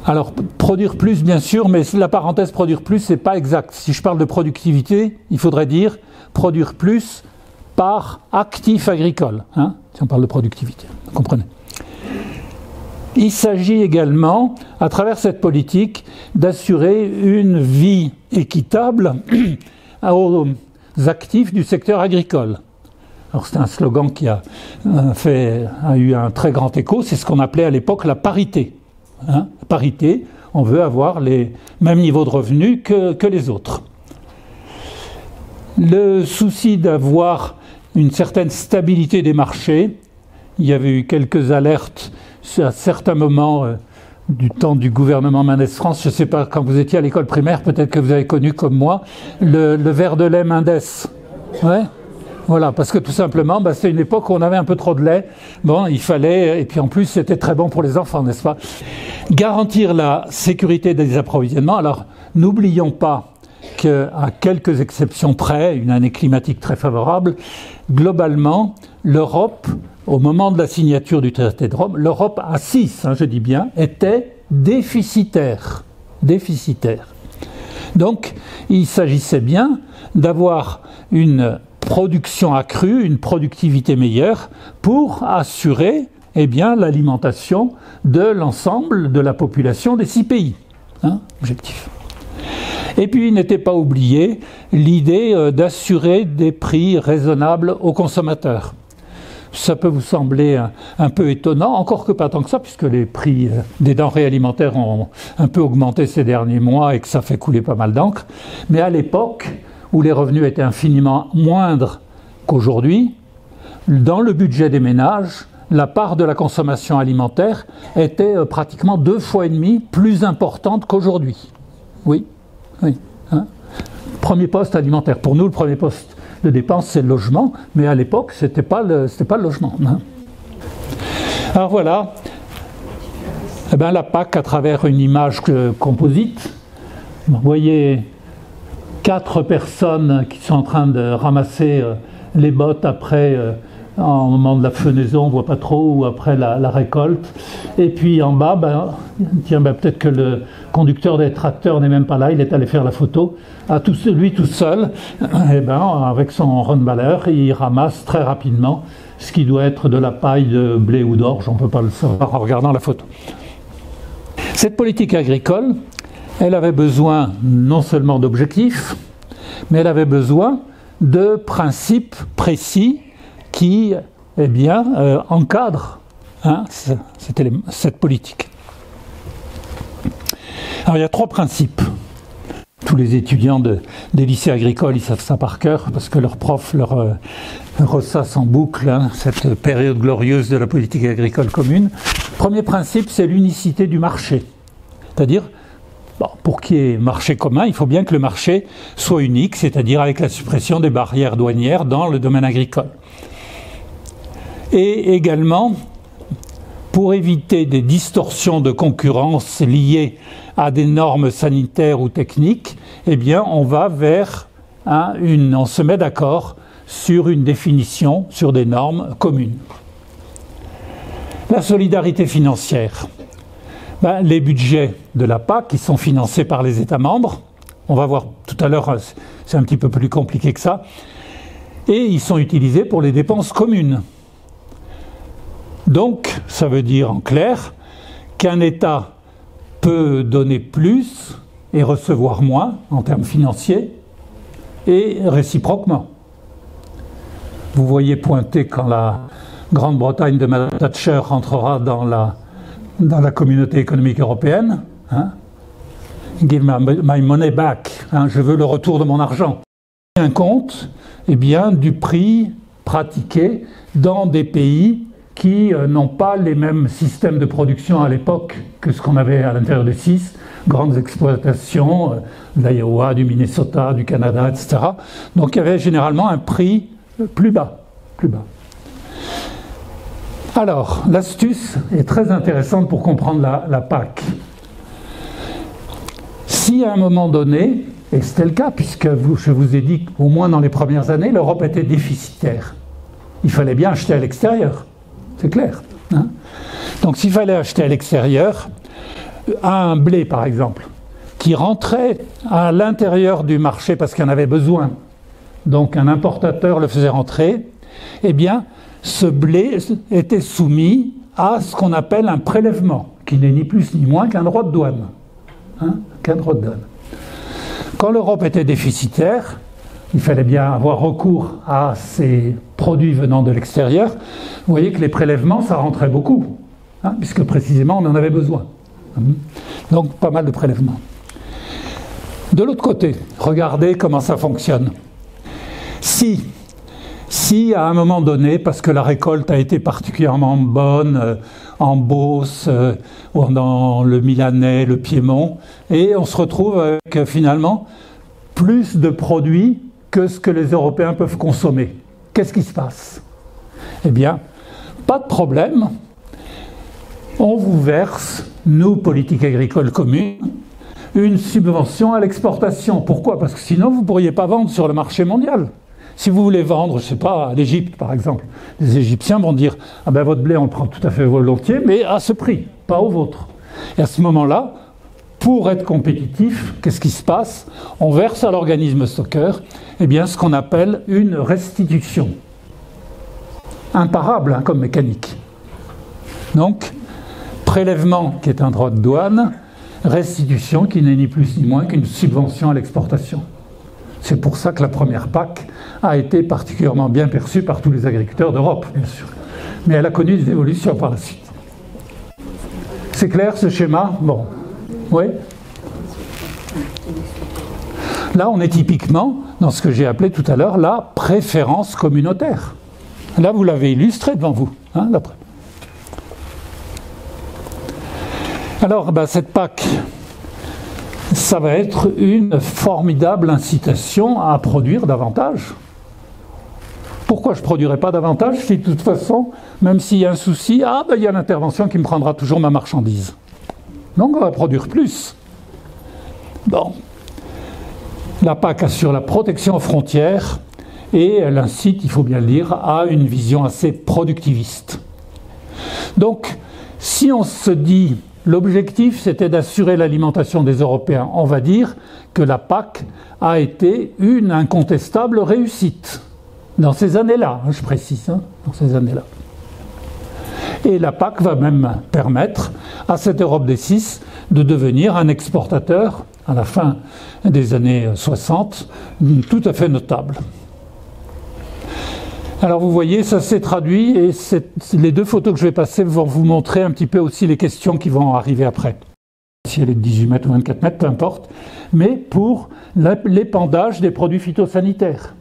Alors, produire plus, bien sûr, mais la parenthèse produire plus, c'est pas exact. Si je parle de productivité, il faudrait dire produire plus par actif agricole, si on parle de productivité, vous comprenez. Il s'agit également, à travers cette politique, d'assurer une vie équitable actifs du secteur agricole. Alors c'est un slogan qui a eu un très grand écho, c'est ce qu'on appelait à l'époque la parité. Parité, on veut avoir les mêmes niveaux de revenus que les autres. Le souci d'avoir une certaine stabilité des marchés, il y avait eu quelques alertes à certains moments du temps du gouvernement Mendès France, je ne sais pas, quand vous étiez à l'école primaire, peut-être que vous avez connu comme moi, le verre de lait Mendès. Ouais. Voilà, parce que tout simplement, c'est une époque où on avait un peu trop de lait. Bon, il fallait, et puis en plus, c'était très bon pour les enfants, n'est-ce pas? Garantir la sécurité des approvisionnements. Alors, n'oublions pas qu'à quelques exceptions près, une année climatique très favorable, globalement, l'Europe, au moment de la signature du traité de Rome, l'Europe à 6, je dis bien, était déficitaire. Donc, il s'agissait bien d'avoir une production accrue, une productivité meilleure pour assurer l'alimentation de l'ensemble de la population des 6 pays. Objectif. Et puis, il n'était pas oublié l'idée d'assurer des prix raisonnables aux consommateurs. Ça peut vous sembler un peu étonnant, encore que pas tant que ça, puisque les prix des denrées alimentaires ont un peu augmenté ces derniers mois et que ça fait couler pas mal d'encre. Mais à l'époque, où les revenus étaient infiniment moindres qu'aujourd'hui, dans le budget des ménages, la part de la consommation alimentaire était pratiquement 2,5 fois plus importante qu'aujourd'hui. Oui. Premier poste alimentaire. Pour nous, le premier poste de dépense, c'est le logement, mais à l'époque, c'était pas le logement. Alors voilà, la PAC à travers une image composite. Vous voyez 4 personnes qui sont en train de ramasser les bottes après, au moment de la fenaison, on ne voit pas trop, ou après la récolte. Et puis en bas, peut-être que le conducteur des tracteurs n'est même pas là, il est allé faire la photo. Lui tout seul, avec son rundballer, il ramasse très rapidement ce qui doit être de la paille de blé ou d'orge, on ne peut pas le savoir en regardant la photo. Cette politique agricole, elle avait besoin non seulement d'objectifs, mais elle avait besoin de principes précis qui encadrent cette politique. Alors il y a 3 principes. Tous les étudiants des lycées agricoles, ils savent ça par cœur, parce que leurs profs leur ressassent en boucle cette période glorieuse de la politique agricole commune. Premier principe, c'est l'unicité du marché. C'est-à-dire, pour qu'il y ait marché commun, il faut bien que le marché soit unique, c'est-à-dire avec la suppression des barrières douanières dans le domaine agricole. Et également, pour éviter des distorsions de concurrence liées à des normes sanitaires ou techniques, on va vers on se met d'accord sur une définition, sur des normes communes. La solidarité financière. Les budgets de la PAC, qui sont financés par les États membres, on va voir tout à l'heure, c'est un petit peu plus compliqué que ça, et ils sont utilisés pour les dépenses communes. Donc, ça veut dire en clair qu'un État peut donner plus et recevoir moins en termes financiers, et réciproquement. Vous voyez pointer quand la Grande-Bretagne de Mme Thatcher rentrera dans la communauté économique européenne. Give my money back. Je veux le retour de mon argent. Un compte du prix pratiqué dans des pays qui n'ont pas les mêmes systèmes de production à l'époque que ce qu'on avait à l'intérieur des 6, grandes exploitations, de l'Iowa, du Minnesota, du Canada, etc. Donc il y avait généralement un prix plus bas. Alors, l'astuce est très intéressante pour comprendre la PAC. Si à un moment donné, et c'était le cas, puisque je vous ai dit qu'au moins dans les premières années, l'Europe était déficitaire, il fallait bien acheter à l'extérieur, c'est clair. Donc s'il fallait acheter à l'extérieur, un blé par exemple, qui rentrait à l'intérieur du marché parce qu'il en avait besoin, donc un importateur le faisait rentrer, ce blé était soumis à ce qu'on appelle un prélèvement, qui n'est ni plus ni moins qu'un droit de douane. Quand l'Europe était déficitaire, il fallait bien avoir recours à ces produits venant de l'extérieur. Vous voyez que les prélèvements, ça rentrait beaucoup, hein, puisque précisément on en avait besoin. Donc pas mal de prélèvements. De l'autre côté, regardez comment ça fonctionne. Si à un moment donné, parce que la récolte a été particulièrement bonne en Beauce, dans le Milanais, le Piémont, et on se retrouve avec finalement plus de produits que ce que les Européens peuvent consommer. Qu'est-ce qui se passe? Eh bien, pas de problème. On vous verse, nous, politique agricole commune, une subvention à l'exportation. Pourquoi? Parce que sinon, vous ne pourriez pas vendre sur le marché mondial. Si vous voulez vendre, je ne sais pas, à l'Égypte par exemple, les Égyptiens vont dire « Ah ben votre blé, on le prend tout à fait volontiers, mais à ce prix, pas au vôtre. » Et à ce moment-là, pour être compétitif, qu'est-ce qui se passe? On verse à l'organisme stockeur ce qu'on appelle une restitution. Imparable comme mécanique. Donc, prélèvement qui est un droit de douane, restitution qui n'est ni plus ni moins qu'une subvention à l'exportation. C'est pour ça que la première PAC a été particulièrement bien perçue par tous les agriculteurs d'Europe, bien sûr. Mais elle a connu des évolutions par la suite. C'est clair ce schéma? Bon. Oui? Là, on est typiquement dans ce que j'ai appelé tout à l'heure la préférence communautaire. Là, vous l'avez illustré devant vous. Hein, alors, cette PAC, ça va être une formidable incitation à produire davantage. Pourquoi je ne produirais pas davantage si de toute façon, même s'il y a un souci, il y a l'intervention qui me prendra toujours ma marchandise. Donc on va produire plus. Bon. La PAC assure la protection aux frontières et elle incite, il faut bien le dire, à une vision assez productiviste. Donc, si on se dit l'objectif c'était d'assurer l'alimentation des Européens, on va dire que la PAC a été une incontestable réussite. Dans ces années-là, je précise, dans ces années-là. Et la PAC va même permettre à cette Europe des 6 de devenir un exportateur, à la fin des années 60, tout à fait notable. Alors vous voyez, ça s'est traduit, et les deux photos que je vais passer vont vous montrer un petit peu aussi les questions qui vont arriver après. Si elle est de 18 mètres ou 24 mètres, peu importe, mais pour l'épandage des produits phytosanitaires.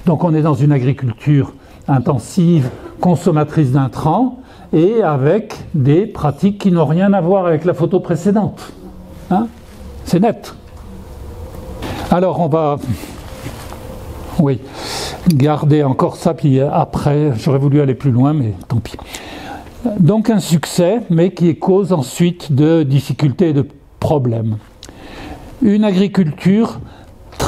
Donc on est dans une agriculture intensive, consommatrice d'intrants, et avec des pratiques qui n'ont rien à voir avec la photo précédente. Hein? C'est net. Alors on va garder encore ça, puis après, j'aurais voulu aller plus loin, mais tant pis. Donc un succès, mais qui est cause ensuite de difficultés et de problèmes. Une agriculture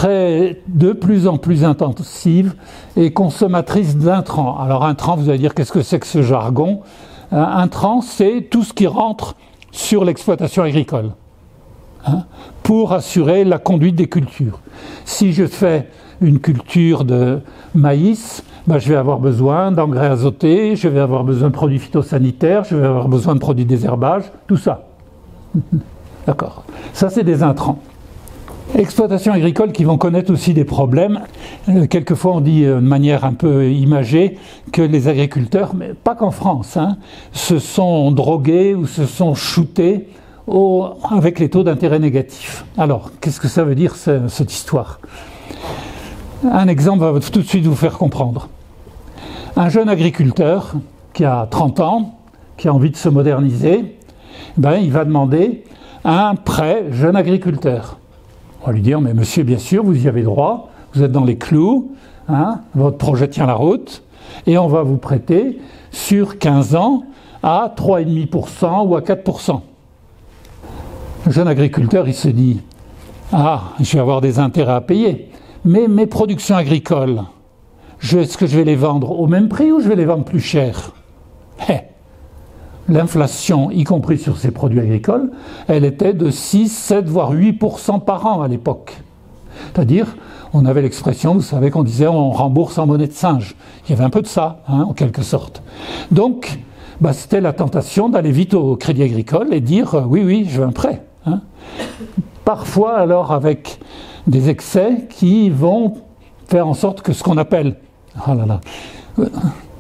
de plus en plus intensive et consommatrice d'intrants. Alors intrants, vous allez dire qu'est-ce que c'est que ce jargon? Intrants, c'est tout ce qui rentre sur l'exploitation agricole, pour assurer la conduite des cultures. Si je fais une culture de maïs, je vais avoir besoin d'engrais azotés, je vais avoir besoin de produits phytosanitaires, je vais avoir besoin de produits de désherbage, tout ça. D'accord. Ça, c'est des intrants. Exploitations agricoles qui vont connaître aussi des problèmes. Quelquefois, on dit de manière un peu imagée que les agriculteurs, mais pas qu'en France, se sont drogués ou se sont shootés avec les taux d'intérêt négatifs. Alors, qu'est-ce que ça veut dire cette histoire? Un exemple va tout de suite vous faire comprendre. Un jeune agriculteur qui a 30 ans, qui a envie de se moderniser, il va demander un prêt jeune agriculteur. On va lui dire, mais monsieur, bien sûr, vous y avez droit, vous êtes dans les clous, votre projet tient la route, et on va vous prêter sur 15 ans à 3,5% ou à 4%. Le jeune agriculteur, il se dit, je vais avoir des intérêts à payer, mais mes productions agricoles, est-ce que je vais les vendre au même prix ou je vais les vendre plus cher? L'inflation, y compris sur ces produits agricoles, elle était de 6, 7, voire 8% par an à l'époque. C'est-à-dire, on avait l'expression, vous savez, qu'on disait on rembourse en monnaie de singe. Il y avait un peu de ça, en quelque sorte. Donc, c'était la tentation d'aller vite au Crédit Agricole et dire oui, je veux un prêt. Parfois, alors, avec des excès qui vont faire en sorte que ce qu'on appelle... Oh là là,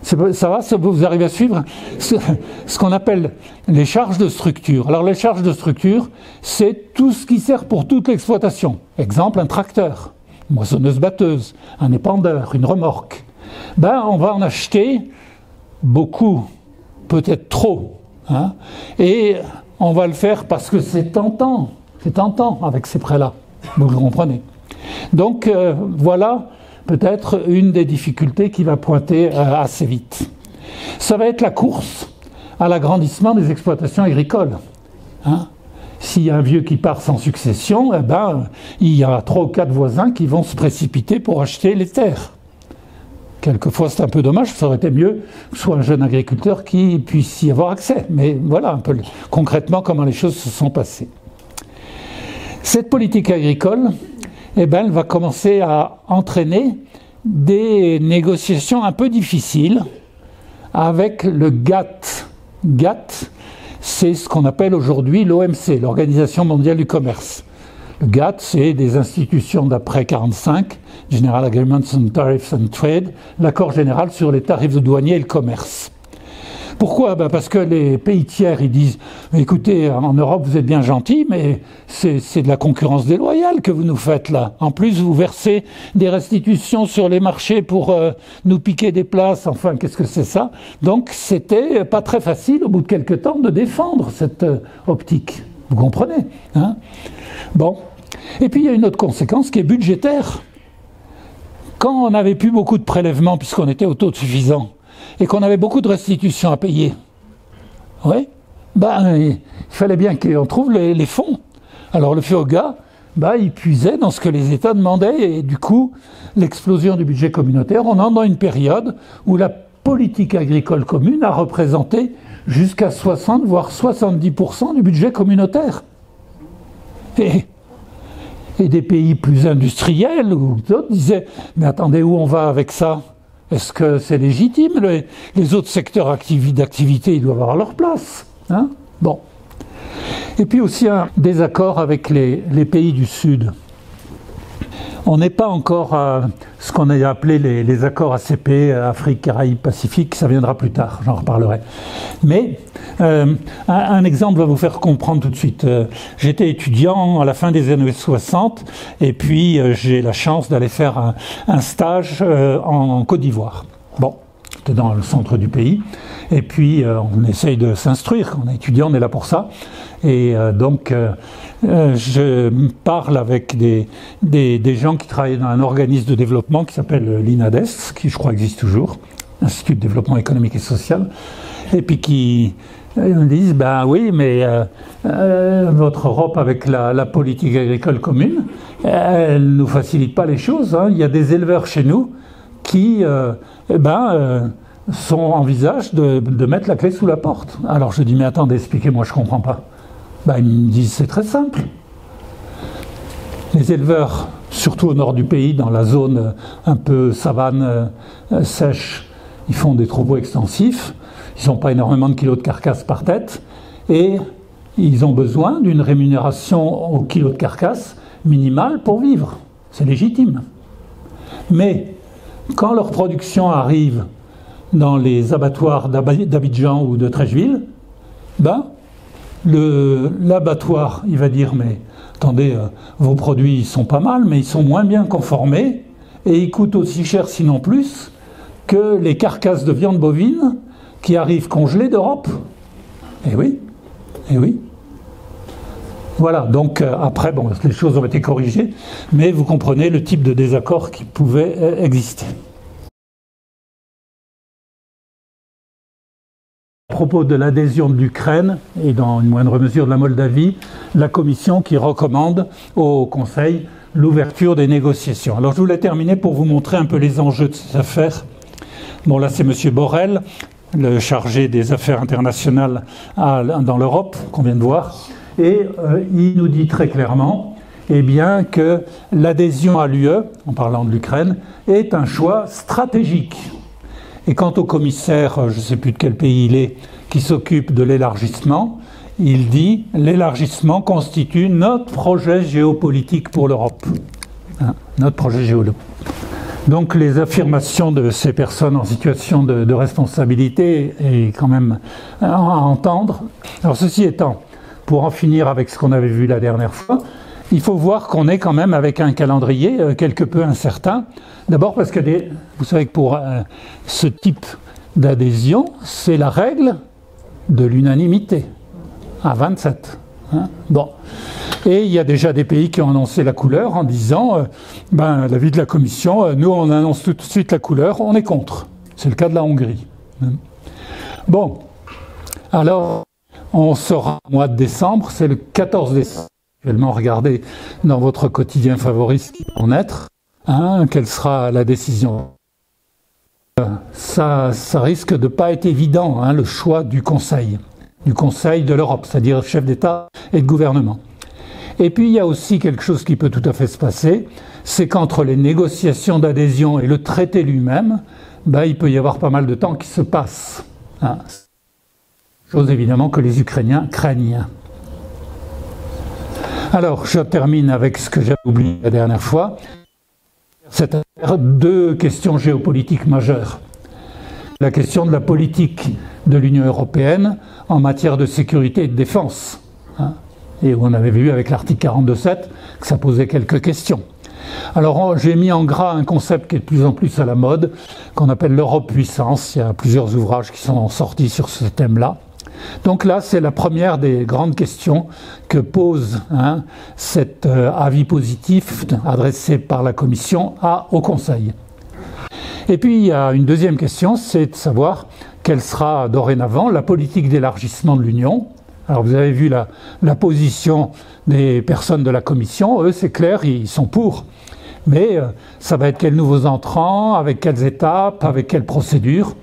ça va, vous arrivez à suivre ce qu'on appelle les charges de structure. Alors les charges de structure, c'est tout ce qui sert pour toute l'exploitation. Exemple, un tracteur, une moissonneuse-batteuse, un épandeur, une remorque. On va en acheter beaucoup, peut-être trop. Hein, et on va le faire parce que c'est tentant avec ces prêts-là. Vous le comprenez. Donc voilà peut-être une des difficultés qui va pointer assez vite. Ça va être la course à l'agrandissement des exploitations agricoles. Hein, s'il y a un vieux qui part sans succession, il y a 3 ou 4 voisins qui vont se précipiter pour acheter les terres. Quelquefois, c'est un peu dommage, ça aurait été mieux que ce soit un jeune agriculteur qui puisse y avoir accès. Mais voilà un peu concrètement comment les choses se sont passées. Cette politique agricole, elle va commencer à entraîner des négociations un peu difficiles avec le GATT. GATT, c'est ce qu'on appelle aujourd'hui l'OMC, l'Organisation mondiale du commerce. Le GATT, c'est des institutions d'après 1945, General Agreements on Tariffs and Trade, l'accord général sur les tarifs douaniers et le commerce. Pourquoi ? Parce que les pays tiers, ils disent « Écoutez, en Europe, vous êtes bien gentils, mais c'est de la concurrence déloyale que vous nous faites là. En plus, vous versez des restitutions sur les marchés pour nous piquer des places. Enfin, qu'est-ce que c'est ça ?» Donc, c'était pas très facile, au bout de quelques temps, de défendre cette optique. Vous comprenez, hein ? Bon. Et puis, il y a une autre conséquence qui est budgétaire. Quand on n'avait plus beaucoup de prélèvements, puisqu'on était autosuffisant, et qu'on avait beaucoup de restitutions à payer, il fallait bien qu'on trouve les fonds. Alors le FEOGA, il puisait dans ce que les États demandaient, et du coup, l'explosion du budget communautaire, on entre dans une période où la politique agricole commune a représenté jusqu'à 60, voire 70% du budget communautaire. Et des pays plus industriels ou d'autres disaient « Mais attendez, où on va avec ça ? Est-ce que c'est légitime ? Les autres secteurs d'activité, ils doivent avoir leur place. » Hein ? Bon. Et puis aussi un désaccord avec les pays du Sud. On n'est pas encore à ce qu'on a appelé les accords ACP, Afrique, Caraïbes, Pacifique, ça viendra plus tard, j'en reparlerai. Mais un exemple va vous faire comprendre tout de suite. J'étais étudiant à la fin des années 60 et puis j'ai la chance d'aller faire un stage en Côte d'Ivoire. Bon, c'était dans le centre du pays et puis on essaye de s'instruire, quand on est étudiant, on est là pour ça. Et donc, je parle avec des gens qui travaillent dans un organisme de développement qui s'appelle l'INADES, qui je crois existe toujours, Institut de développement économique et social, et puis qui me disent, oui, mais votre Europe avec la politique agricole commune, elle ne nous facilite pas les choses. Hein. Il y a des éleveurs chez nous qui envisagent de mettre la clé sous la porte. Alors je dis, mais attendez, expliquez-moi, je ne comprends pas. Ils me disent, c'est très simple. Les éleveurs, surtout au nord du pays, dans la zone un peu savane sèche, ils font des troupeaux extensifs, ils n'ont pas énormément de kilos de carcasse par tête, et ils ont besoin d'une rémunération au kilo de carcasse minimale pour vivre. C'est légitime. Mais quand leur production arrive dans les abattoirs d'Abidjan ou de Treichville, l'abattoir, il va dire, mais attendez, vos produits ils sont pas mal, mais ils sont moins bien conformés et ils coûtent aussi cher, sinon plus, que les carcasses de viande bovine qui arrivent congelées d'Europe. Eh oui. Voilà, donc après, les choses ont été corrigées, mais vous comprenez le type de désaccord qui pouvait exister. À propos de l'adhésion de l'Ukraine et dans une moindre mesure de la Moldavie, la Commission qui recommande au Conseil l'ouverture des négociations. Alors je voulais terminer pour vous montrer un peu les enjeux de cette affaire. Bon, là c'est M. Borrell, le chargé des affaires internationales dans l'Europe, qu'on vient de voir, et il nous dit très clairement que l'adhésion à l'UE, en parlant de l'Ukraine, est un choix stratégique. Et quant au commissaire, je ne sais plus de quel pays il est, qui s'occupe de l'élargissement, il dit « L'élargissement constitue notre projet géopolitique pour l'Europe. » Notre projet géopolitique. Donc les affirmations de ces personnes en situation de responsabilité est quand même à entendre. Alors ceci étant, pour en finir avec ce qu'on avait vu la dernière fois, il faut voir qu'on est quand même avec un calendrier quelque peu incertain. D'abord parce que vous savez que pour ce type d'adhésion, c'est la règle de l'unanimité à 27. Hein, bon. Et il y a déjà des pays qui ont annoncé la couleur en disant l'avis de la Commission, nous on annonce tout de suite la couleur, on est contre. C'est le cas de la Hongrie. Bon, alors on sera au mois de décembre, c'est le 14 décembre. Actuellement, regardez dans votre quotidien favori ce qui va en être, quelle sera la décision. Ça risque de ne pas être évident, le choix du Conseil de l'Europe, c'est-à-dire chef d'État et de gouvernement. Et puis il y a aussi quelque chose qui peut tout à fait se passer, c'est qu'entre les négociations d'adhésion et le traité lui-même, il peut y avoir pas mal de temps qui se passe. Chose évidemment que les Ukrainiens craignent. Alors je termine avec ce que j'avais oublié la dernière fois. Cette affaire, deux questions géopolitiques majeures. La question de la politique de l'Union européenne en matière de sécurité et de défense. Et on avait vu avec l'article 42.7 que ça posait quelques questions. Alors j'ai mis en gras un concept qui est de plus en plus à la mode, qu'on appelle l'Europe puissance. Il y a plusieurs ouvrages qui sont sortis sur ce thème-là. Donc là, c'est la première des grandes questions que pose cet avis positif adressé par la Commission au Conseil. Et puis il y a une deuxième question, c'est de savoir quelle sera dorénavant la politique d'élargissement de l'Union. Alors vous avez vu la position des personnes de la Commission, eux c'est clair, ils sont pour. Mais ça va être quels nouveaux entrants, avec quelles étapes, avec quelles procédures.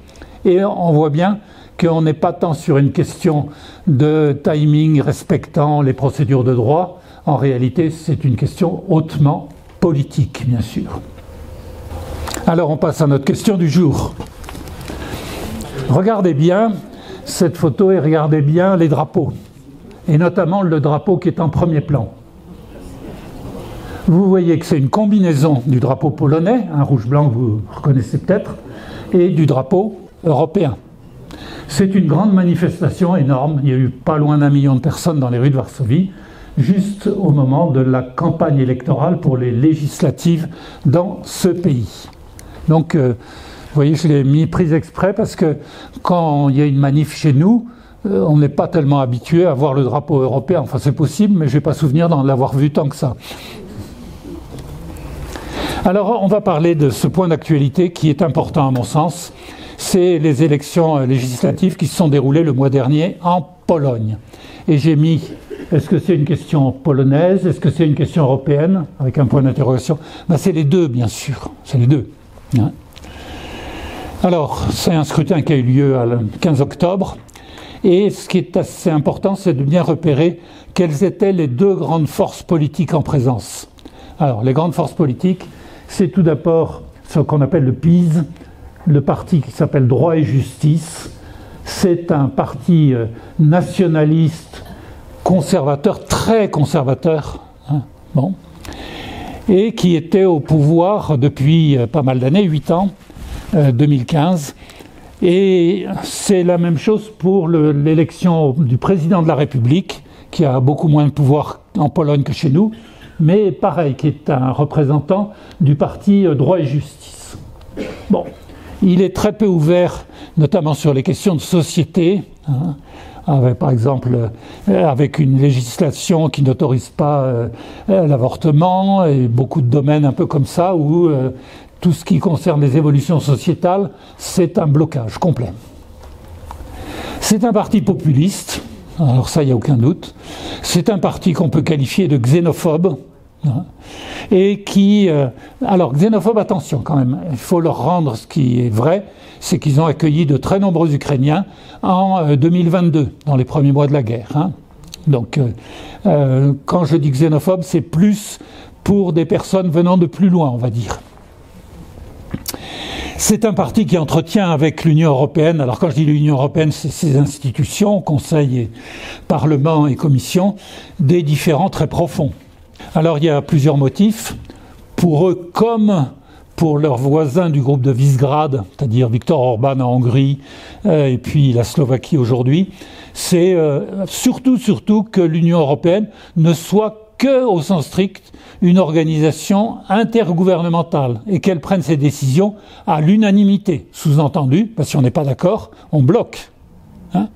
Et on voit bien qu'on n'est pas tant sur une question de timing respectant les procédures de droit. En réalité, c'est une question hautement politique, bien sûr. Alors on passe à notre question du jour. Regardez bien cette photo et regardez bien les drapeaux, et notamment le drapeau qui est en premier plan. Vous voyez que c'est une combinaison du drapeau polonais, un rouge-blanc que vous reconnaissez peut-être, et du drapeau européen. C'est une grande manifestation énorme, il y a eu pas loin d'1 million de personnes dans les rues de Varsovie, juste au moment de la campagne électorale pour les législatives dans ce pays. Donc, vous voyez, je l'ai prise exprès parce que quand il y a une manif chez nous, on n'est pas tellement habitué à voir le drapeau européen. Enfin, c'est possible, mais je n'ai pas souvenir d'en l'avoir vu tant que ça. Alors, on va parler de ce point d'actualité qui est important à mon sens. C'est les élections législatives qui se sont déroulées le mois dernier en Pologne. Et j'ai mis, est-ce que c'est une question polonaise, est-ce que c'est une question européenne, avec un point d'interrogation. C'est les deux, bien sûr, c'est les deux. Alors, c'est un scrutin qui a eu lieu le 15 octobre, et ce qui est assez important, c'est de bien repérer quelles étaient les deux grandes forces politiques en présence. Alors, les grandes forces politiques, c'est tout d'abord ce qu'on appelle le PiS, le parti qui s'appelle Droit et Justice. C'est un parti nationaliste, conservateur, très conservateur, et qui était au pouvoir depuis pas mal d'années, 8 ans, 2015. Et c'est la même chose pour l'élection du président de la République, qui a beaucoup moins de pouvoir en Pologne que chez nous, mais pareil, qui est un représentant du parti Droit et Justice. Bon, il est très peu ouvert, notamment sur les questions de société, avec, par exemple, avec une législation qui n'autorise pas l'avortement, et beaucoup de domaines un peu comme ça, où tout ce qui concerne les évolutions sociétales, c'est un blocage complet. C'est un parti populiste, alors ça, il n'y a aucun doute. C'est un parti qu'on peut qualifier de xénophobe, et qui... alors, xénophobe, attention quand même, il faut leur rendre ce qui est vrai, c'est qu'ils ont accueilli de très nombreux Ukrainiens en 2022, dans les premiers mois de la guerre. Donc, quand je dis xénophobe, c'est plus pour des personnes venant de plus loin, on va dire. C'est un parti qui entretient avec l'Union européenne, alors quand je dis l'Union européenne, c'est ses institutions, Conseil, et Parlement et Commission, des différends très profonds. Alors il y a plusieurs motifs. Pour eux, comme pour leurs voisins du groupe de Visegrad, c'est-à-dire Viktor Orban en Hongrie et puis la Slovaquie aujourd'hui, c'est surtout que l'Union européenne ne soit que, au sens strict, une organisation intergouvernementale et qu'elle prenne ses décisions à l'unanimité. Sous-entendu, parce que si on n'est pas d'accord, on bloque. Hein ?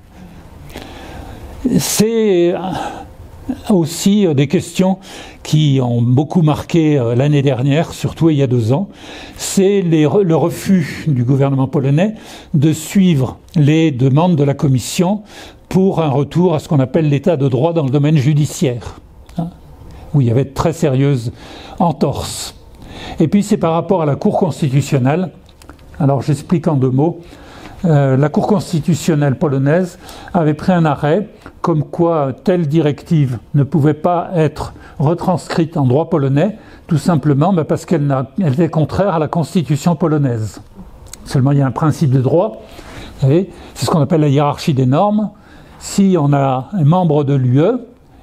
C'est aussi des questions qui ont beaucoup marqué l'année dernière, surtout il y a 2 ans. C'est le refus du gouvernement polonais de suivre les demandes de la Commission pour un retour à ce qu'on appelle l'état de droit dans le domaine judiciaire, hein, où il y avait de très sérieuses entorses. Et puis c'est par rapport à la Cour constitutionnelle. Alors j'explique en 2 mots. La Cour constitutionnelle polonaise avait pris un arrêt comme quoi telle directive ne pouvait pas être retranscrite en droit polonais, tout simplement parce qu'elle était contraire à la constitution polonaise. Seulement il y a un principe de droit, vous savez, c'est ce qu'on appelle la hiérarchie des normes. Si on a un membre de l'UE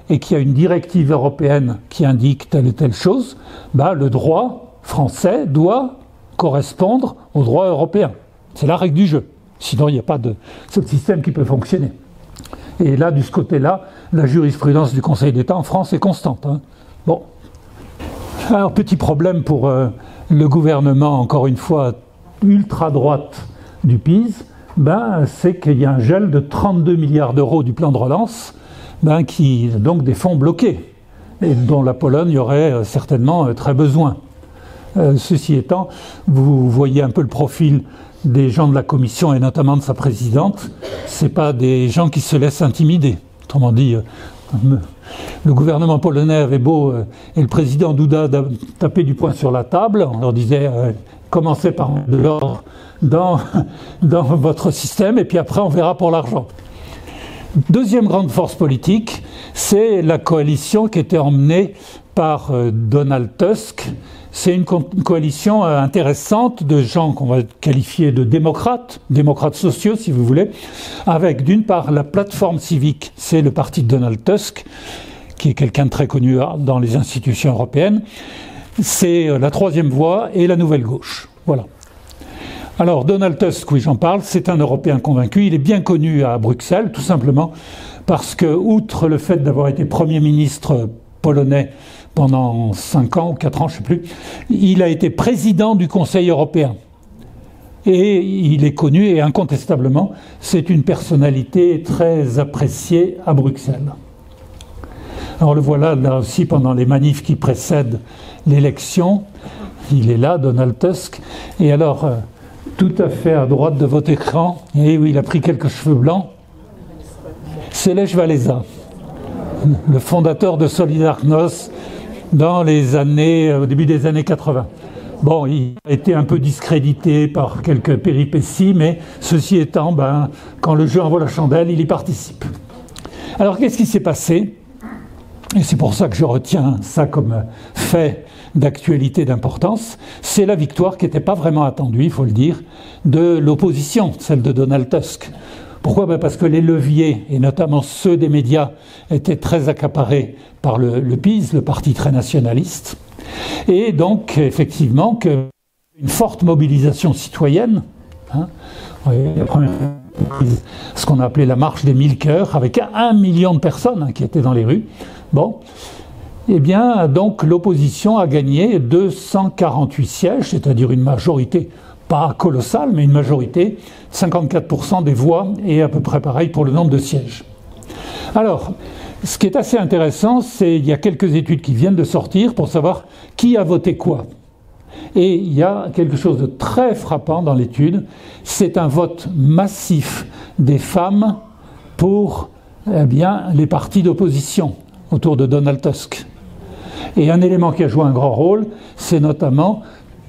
et qu'il y a une directive européenne qui indique telle et telle chose, le droit français doit correspondre au droit européen. C'est la règle du jeu. Sinon, il n'y a pas de système qui peut fonctionner. Et là, de ce côté-là, la jurisprudence du Conseil d'État en France est constante. Hein. Bon. Alors, petit problème pour le gouvernement, encore une fois, ultra-droite du PiS, c'est qu'il y a un gel de 32 milliards d'euros du plan de relance, qui donc des fonds bloqués, et dont la Pologne aurait certainement très besoin. Ceci étant, vous voyez un peu le profil des gens de la Commission et notamment de sa présidente. Ce n'est pas des gens qui se laissent intimider. Autrement dit, le gouvernement polonais avait beau, et le président Duda taper du poing sur la table, on leur disait commencez par de l'ordre dans votre système et puis après on verra pour l'argent. Deuxième grande force politique, c'est la coalition qui était emmenée par Donald Tusk. C'est une coalition intéressante de gens qu'on va qualifier de démocrates sociaux si vous voulez, avec d'une part la plateforme civique, c'est le parti de Donald Tusk, qui est quelqu'un de très connu dans les institutions européennes, c'est la troisième voie et la nouvelle gauche. Voilà. Alors Donald Tusk, oui j'en parle, c'est un Européen convaincu, il est bien connu à Bruxelles, tout simplement parce que, outre le fait d'avoir été Premier ministre polonais pendant 5 ans ou 4 ans, je ne sais plus, il a été président du Conseil européen. Et il est connu, et incontestablement, c'est une personnalité très appréciée à Bruxelles. Alors le voilà, là aussi, pendant les manifs qui précèdent l'élection, il est là, Donald Tusk, et alors, tout à fait à droite de votre écran, et oui, il a pris quelques cheveux blancs, c'est Lech Walesa, le fondateur de Solidarność, dans les années, au début des années 80. Bon, il a été un peu discrédité par quelques péripéties, mais ceci étant, quand le jeu envoie la chandelle, il y participe. Alors, qu'est-ce qui s'est passé? Et c'est pour ça que je retiens ça comme fait d'actualité, d'importance. C'est la victoire qui n'était pas vraiment attendue, il faut le dire, de l'opposition, celle de Donald Tusk. Pourquoi? Parce que les leviers, et notamment ceux des médias, étaient très accaparés par le PiS, le parti très nationaliste. Et donc, effectivement, une forte mobilisation citoyenne, hein, la première, ce qu'on a appelé la marche des 1000 cœurs, avec 1 million de personnes qui étaient dans les rues. Bon, eh bien, donc, l'opposition a gagné 248 sièges, c'est-à-dire une majorité pas colossale, mais une majorité, 54% des voix, et à peu près pareil pour le nombre de sièges. Alors, ce qui est assez intéressant, c'est qu'il y a quelques études qui viennent de sortir pour savoir qui a voté quoi. Et il y a quelque chose de très frappant dans l'étude, c'est un vote massif des femmes pour les partis d'opposition autour de Donald Tusk. Et un élément qui a joué un grand rôle, c'est notamment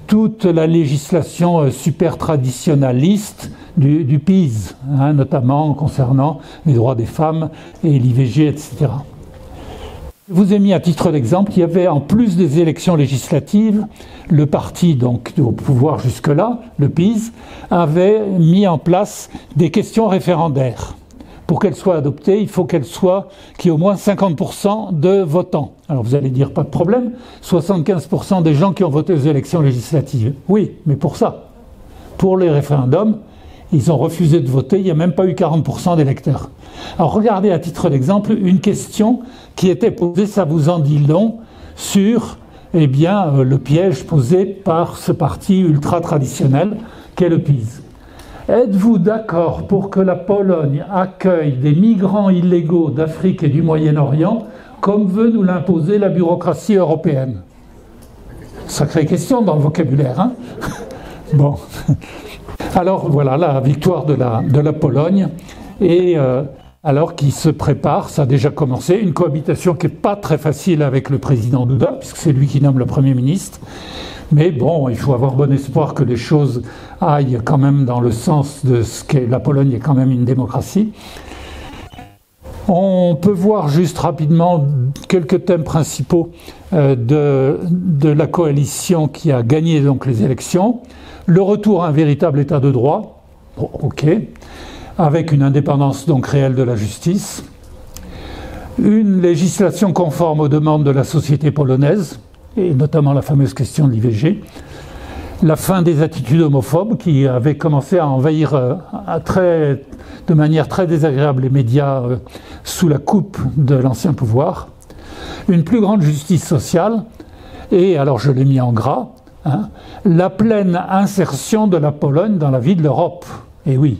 toute la législation super traditionnaliste du PiS, hein, notamment concernant les droits des femmes et l'IVG, etc. Je vous ai mis à titre d'exemple, il y avait en plus des élections législatives, le parti donc au pouvoir jusque-là, le PiS, avait mis en place des questions référendaires pour qu'elle soit adoptée, il faut qu'il y ait au moins 50% de votants. Alors vous allez dire, pas de problème, 75% des gens qui ont voté aux élections législatives. Oui, mais pour ça, pour les référendums, ils ont refusé de voter, il n'y a même pas eu 40% d'électeurs. Alors regardez à titre d'exemple une question qui était posée, ça vous en dit long, sur le piège posé par ce parti ultra-traditionnel qu'est le PiS. Êtes-vous d'accord pour que la Pologne accueille des migrants illégaux d'Afrique et du Moyen-Orient comme veut nous l'imposer la bureaucratie européenne? Sacrée question dans le vocabulaire, hein? Bon. Alors voilà la victoire de la Pologne et alors qu'il se prépare, ça a déjà commencé, une cohabitation qui n'est pas très facile avec le président Duda, puisque c'est lui qui nomme le Premier ministre. Mais bon, il faut avoir bon espoir que les choses aillent quand même dans le sens de ce qu'est la Pologne est quand même une démocratie. On peut voir juste rapidement quelques thèmes principaux de la coalition qui a gagné donc les élections. Le retour à un véritable état de droit, ok, avec une indépendance donc réelle de la justice. Une législation conforme aux demandes de la société polonaise, et notamment la fameuse question de l'IVG. La fin des attitudes homophobes qui avaient commencé à envahir de manière très désagréable les médias sous la coupe de l'ancien pouvoir. Une plus grande justice sociale et, alors je l'ai mis en gras, hein, la pleine insertion de la Pologne dans la vie de l'Europe. Et oui,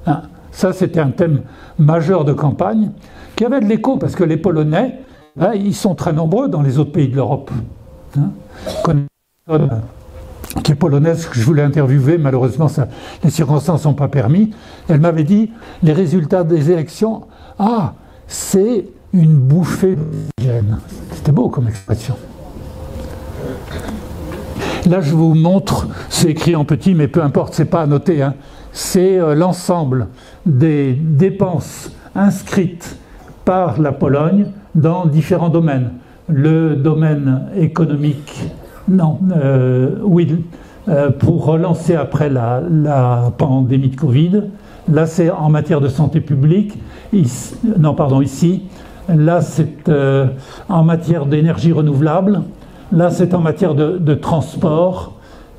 hein, ça c'était un thème majeur de campagne qui avait de l'écho parce que les Polonais, hein, ils sont très nombreux dans les autres pays de l'Europe. Hein. Qui est polonaise, que je voulais interviewer, malheureusement les circonstances n'ont pas permis. Elle m'avait dit les résultats des élections, c'est une bouffée d'oxygène. C'était beau comme expression. Là je vous montre, c'est écrit en petit mais peu importe, c'est pas à noter, hein. C'est l'ensemble des dépenses inscrites par la Pologne dans différents domaines. Le domaine économique, pour relancer après la pandémie de Covid. Là, c'est en matière de santé publique. Ici, là, c'est en matière d'énergie renouvelable. Là, c'est en matière de transport.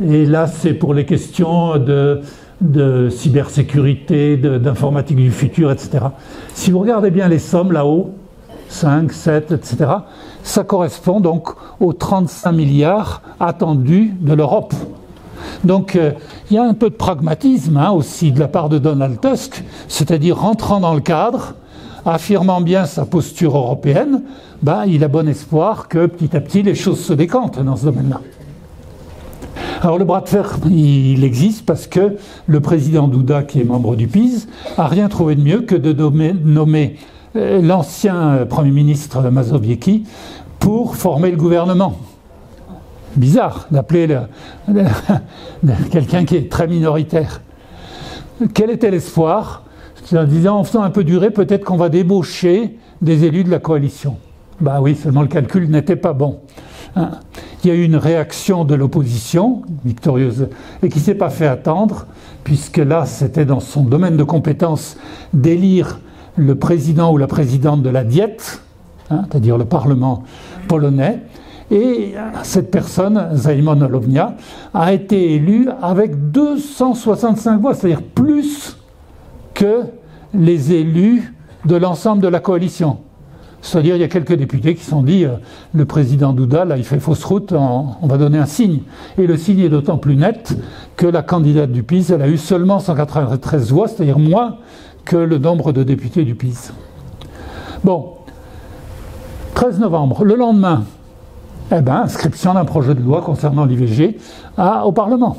Et là, c'est pour les questions de cybersécurité, d'informatique du futur, etc. Si vous regardez bien les sommes là-haut, 5, 7, etc., ça correspond donc aux 35 milliards attendus de l'Europe. Donc il y a un peu de pragmatisme aussi de la part de Donald Tusk, c'est-à-dire rentrant dans le cadre, affirmant bien sa posture européenne, il a bon espoir que petit à petit les choses se décantent dans ce domaine-là. Alors le bras de fer, il existe parce que le président Duda, qui est membre du PiS, a rien trouvé de mieux que de nommer l'ancien Premier ministre Mazowiecki pour former le gouvernement. Bizarre d'appeler quelqu'un qui est très minoritaire. Quel était l'espoir? En disant, en faisant un peu durer, peut-être qu'on va débaucher des élus de la coalition. Oui, seulement le calcul n'était pas bon. Hein. Il y a eu une réaction de l'opposition, victorieuse, et qui ne s'est pas fait attendre, puisque là, c'était dans son domaine de compétence d'élire le président ou la présidente de la Diète, hein, c'est-à-dire le Parlement polonais, et cette personne, Szymon Hołownia, a été élue avec 265 voix, c'est-à-dire plus que les élus de l'ensemble de la coalition. C'est-à-dire il y a quelques députés qui se sont dit le président Duda, là il fait fausse route, on va donner un signe. Et le signe est d'autant plus net que la candidate du PiS, elle a eu seulement 193 voix, c'est-à-dire moins que le nombre de députés du PiS. Bon, 13 novembre, le lendemain, inscription d'un projet de loi concernant l'IVG au Parlement,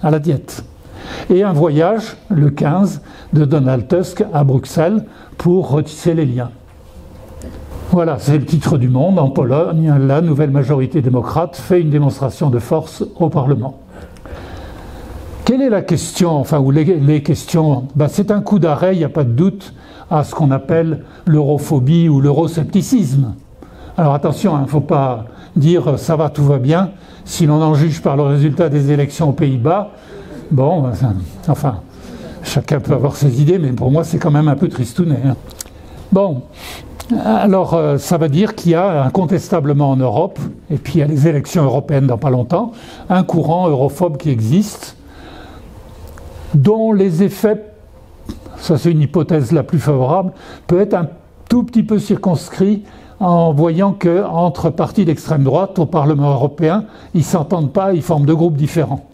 à la Diète. Et un voyage, le 15, de Donald Tusk à Bruxelles pour retisser les liens. Voilà, c'est le titre du Monde. En Pologne, la nouvelle majorité démocrate fait une démonstration de force au Parlement. Quelle est la question, ou les questions? C'est un coup d'arrêt, il n'y a pas de doute, à ce qu'on appelle l'europhobie ou l'euroscepticisme. Alors attention, il ne faut pas dire ça va, tout va bien. Si l'on en juge par le résultat des élections aux Pays-Bas, chacun peut avoir ses idées, mais pour moi c'est quand même un peu tristounet. Hein. Bon, alors ça veut dire qu'il y a incontestablement en Europe, et puis il y a les élections européennes dans pas longtemps, un courant europhobe qui existe, dont les effets, ça c'est une hypothèse la plus favorable, peut être un tout petit peu circonscrit en voyant qu'entre partis d'extrême droite au Parlement européen, ils ne s'entendent pas, ils forment deux groupes différents.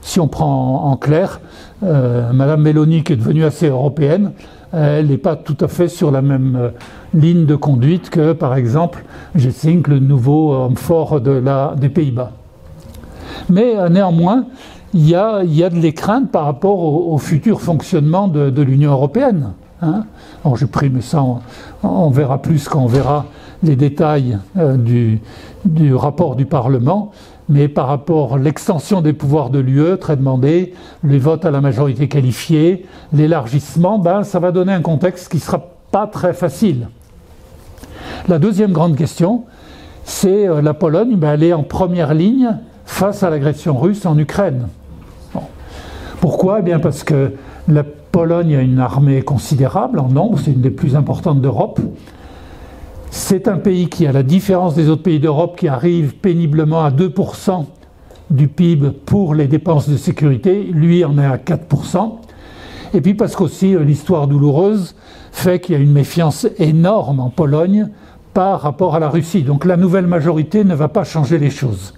Si on prend en clair, Madame Meloni, qui est devenue assez européenne, elle n'est pas tout à fait sur la même ligne de conduite que, par exemple, Geesink, le nouveau homme fort des Pays-Bas. Mais néanmoins, il y a de les craintes par rapport au futur fonctionnement de l'Union européenne. Hein. Alors j'ai pris, mais ça on verra plus quand on verra les détails du rapport du Parlement. Mais par rapport à l'extension des pouvoirs de l'UE, très demandé, les votes à la majorité qualifiée, l'élargissement, ça va donner un contexte qui ne sera pas très facile. La deuxième grande question, c'est la Pologne, elle est en première ligne face à l'agression russe en Ukraine. Bon. Pourquoi ? Eh bien parce que la Pologne a une armée considérable en nombre, c'est une des plus importantes d'Europe. C'est un pays qui, à la différence des autres pays d'Europe, qui arrive péniblement à 2% du PIB pour les dépenses de sécurité, lui en est à 4%. Et puis parce qu'aussi l'histoire douloureuse fait qu'il y a une méfiance énorme en Pologne par rapport à la Russie. Donc la nouvelle majorité ne va pas changer les choses.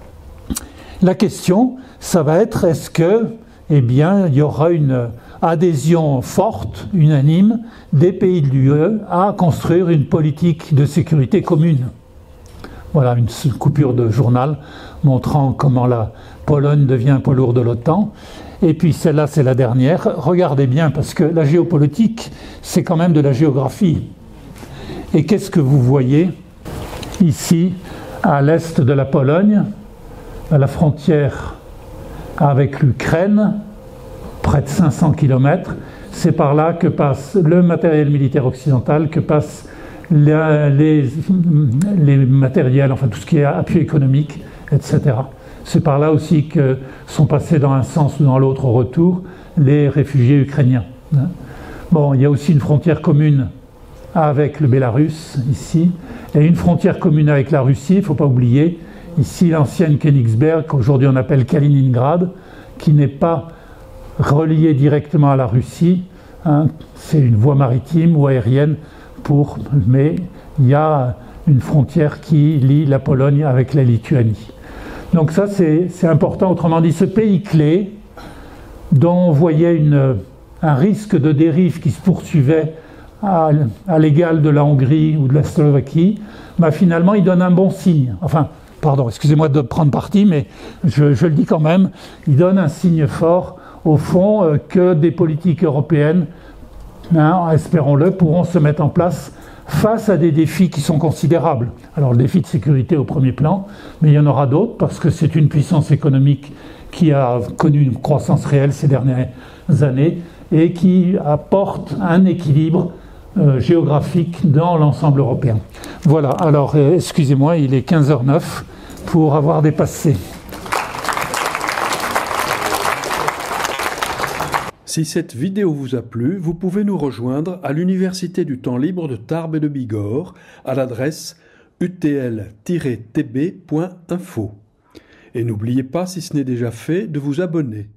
La question, ça va être, est-ce que, il y aura une adhésion forte, unanime, des pays de l'UE à construire une politique de sécurité commune. Voilà une coupure de journal montrant comment la Pologne devient un poids lourd de l'OTAN. Et puis celle-là, c'est la dernière. Regardez bien, parce que la géopolitique, c'est quand même de la géographie. Et qu'est-ce que vous voyez ici, à l'est de la Pologne, à la frontière avec l'Ukraine, près de 500 km, c'est par là que passe le matériel militaire occidental, que passent les matériels, enfin tout ce qui est appui économique, etc. C'est par là aussi que sont passés dans un sens ou dans l'autre au retour les réfugiés ukrainiens. Bon, il y a aussi une frontière commune avec le Bélarus, ici, et une frontière commune avec la Russie, il ne faut pas oublier, ici l'ancienne Königsberg, qu'aujourd'hui on appelle Kaliningrad, qui n'est pas reliée directement à la Russie, hein, c'est une voie maritime ou aérienne, mais il y a une frontière qui lie la Pologne avec la Lituanie. Donc ça c'est important, autrement dit, ce pays clé, dont on voyait un risque de dérive qui se poursuivait à l'égal de la Hongrie ou de la Slovaquie, finalement il donne un bon signe. Enfin, pardon, excusez-moi de prendre parti, mais je le dis quand même, il donne un signe fort, au fond, que des politiques européennes, espérons-le, pourront se mettre en place face à des défis qui sont considérables. Alors le défi de sécurité au premier plan, mais il y en aura d'autres, parce que c'est une puissance économique qui a connu une croissance réelle ces dernières années et qui apporte un équilibre géographique dans l'ensemble européen. Voilà, alors excusez-moi, il est 15h09 pour avoir dépassé. Si cette vidéo vous a plu, vous pouvez nous rejoindre à l'Université du temps libre de Tarbes et de Bigorre à l'adresse utl-tb.info. Et n'oubliez pas, si ce n'est déjà fait, de vous abonner.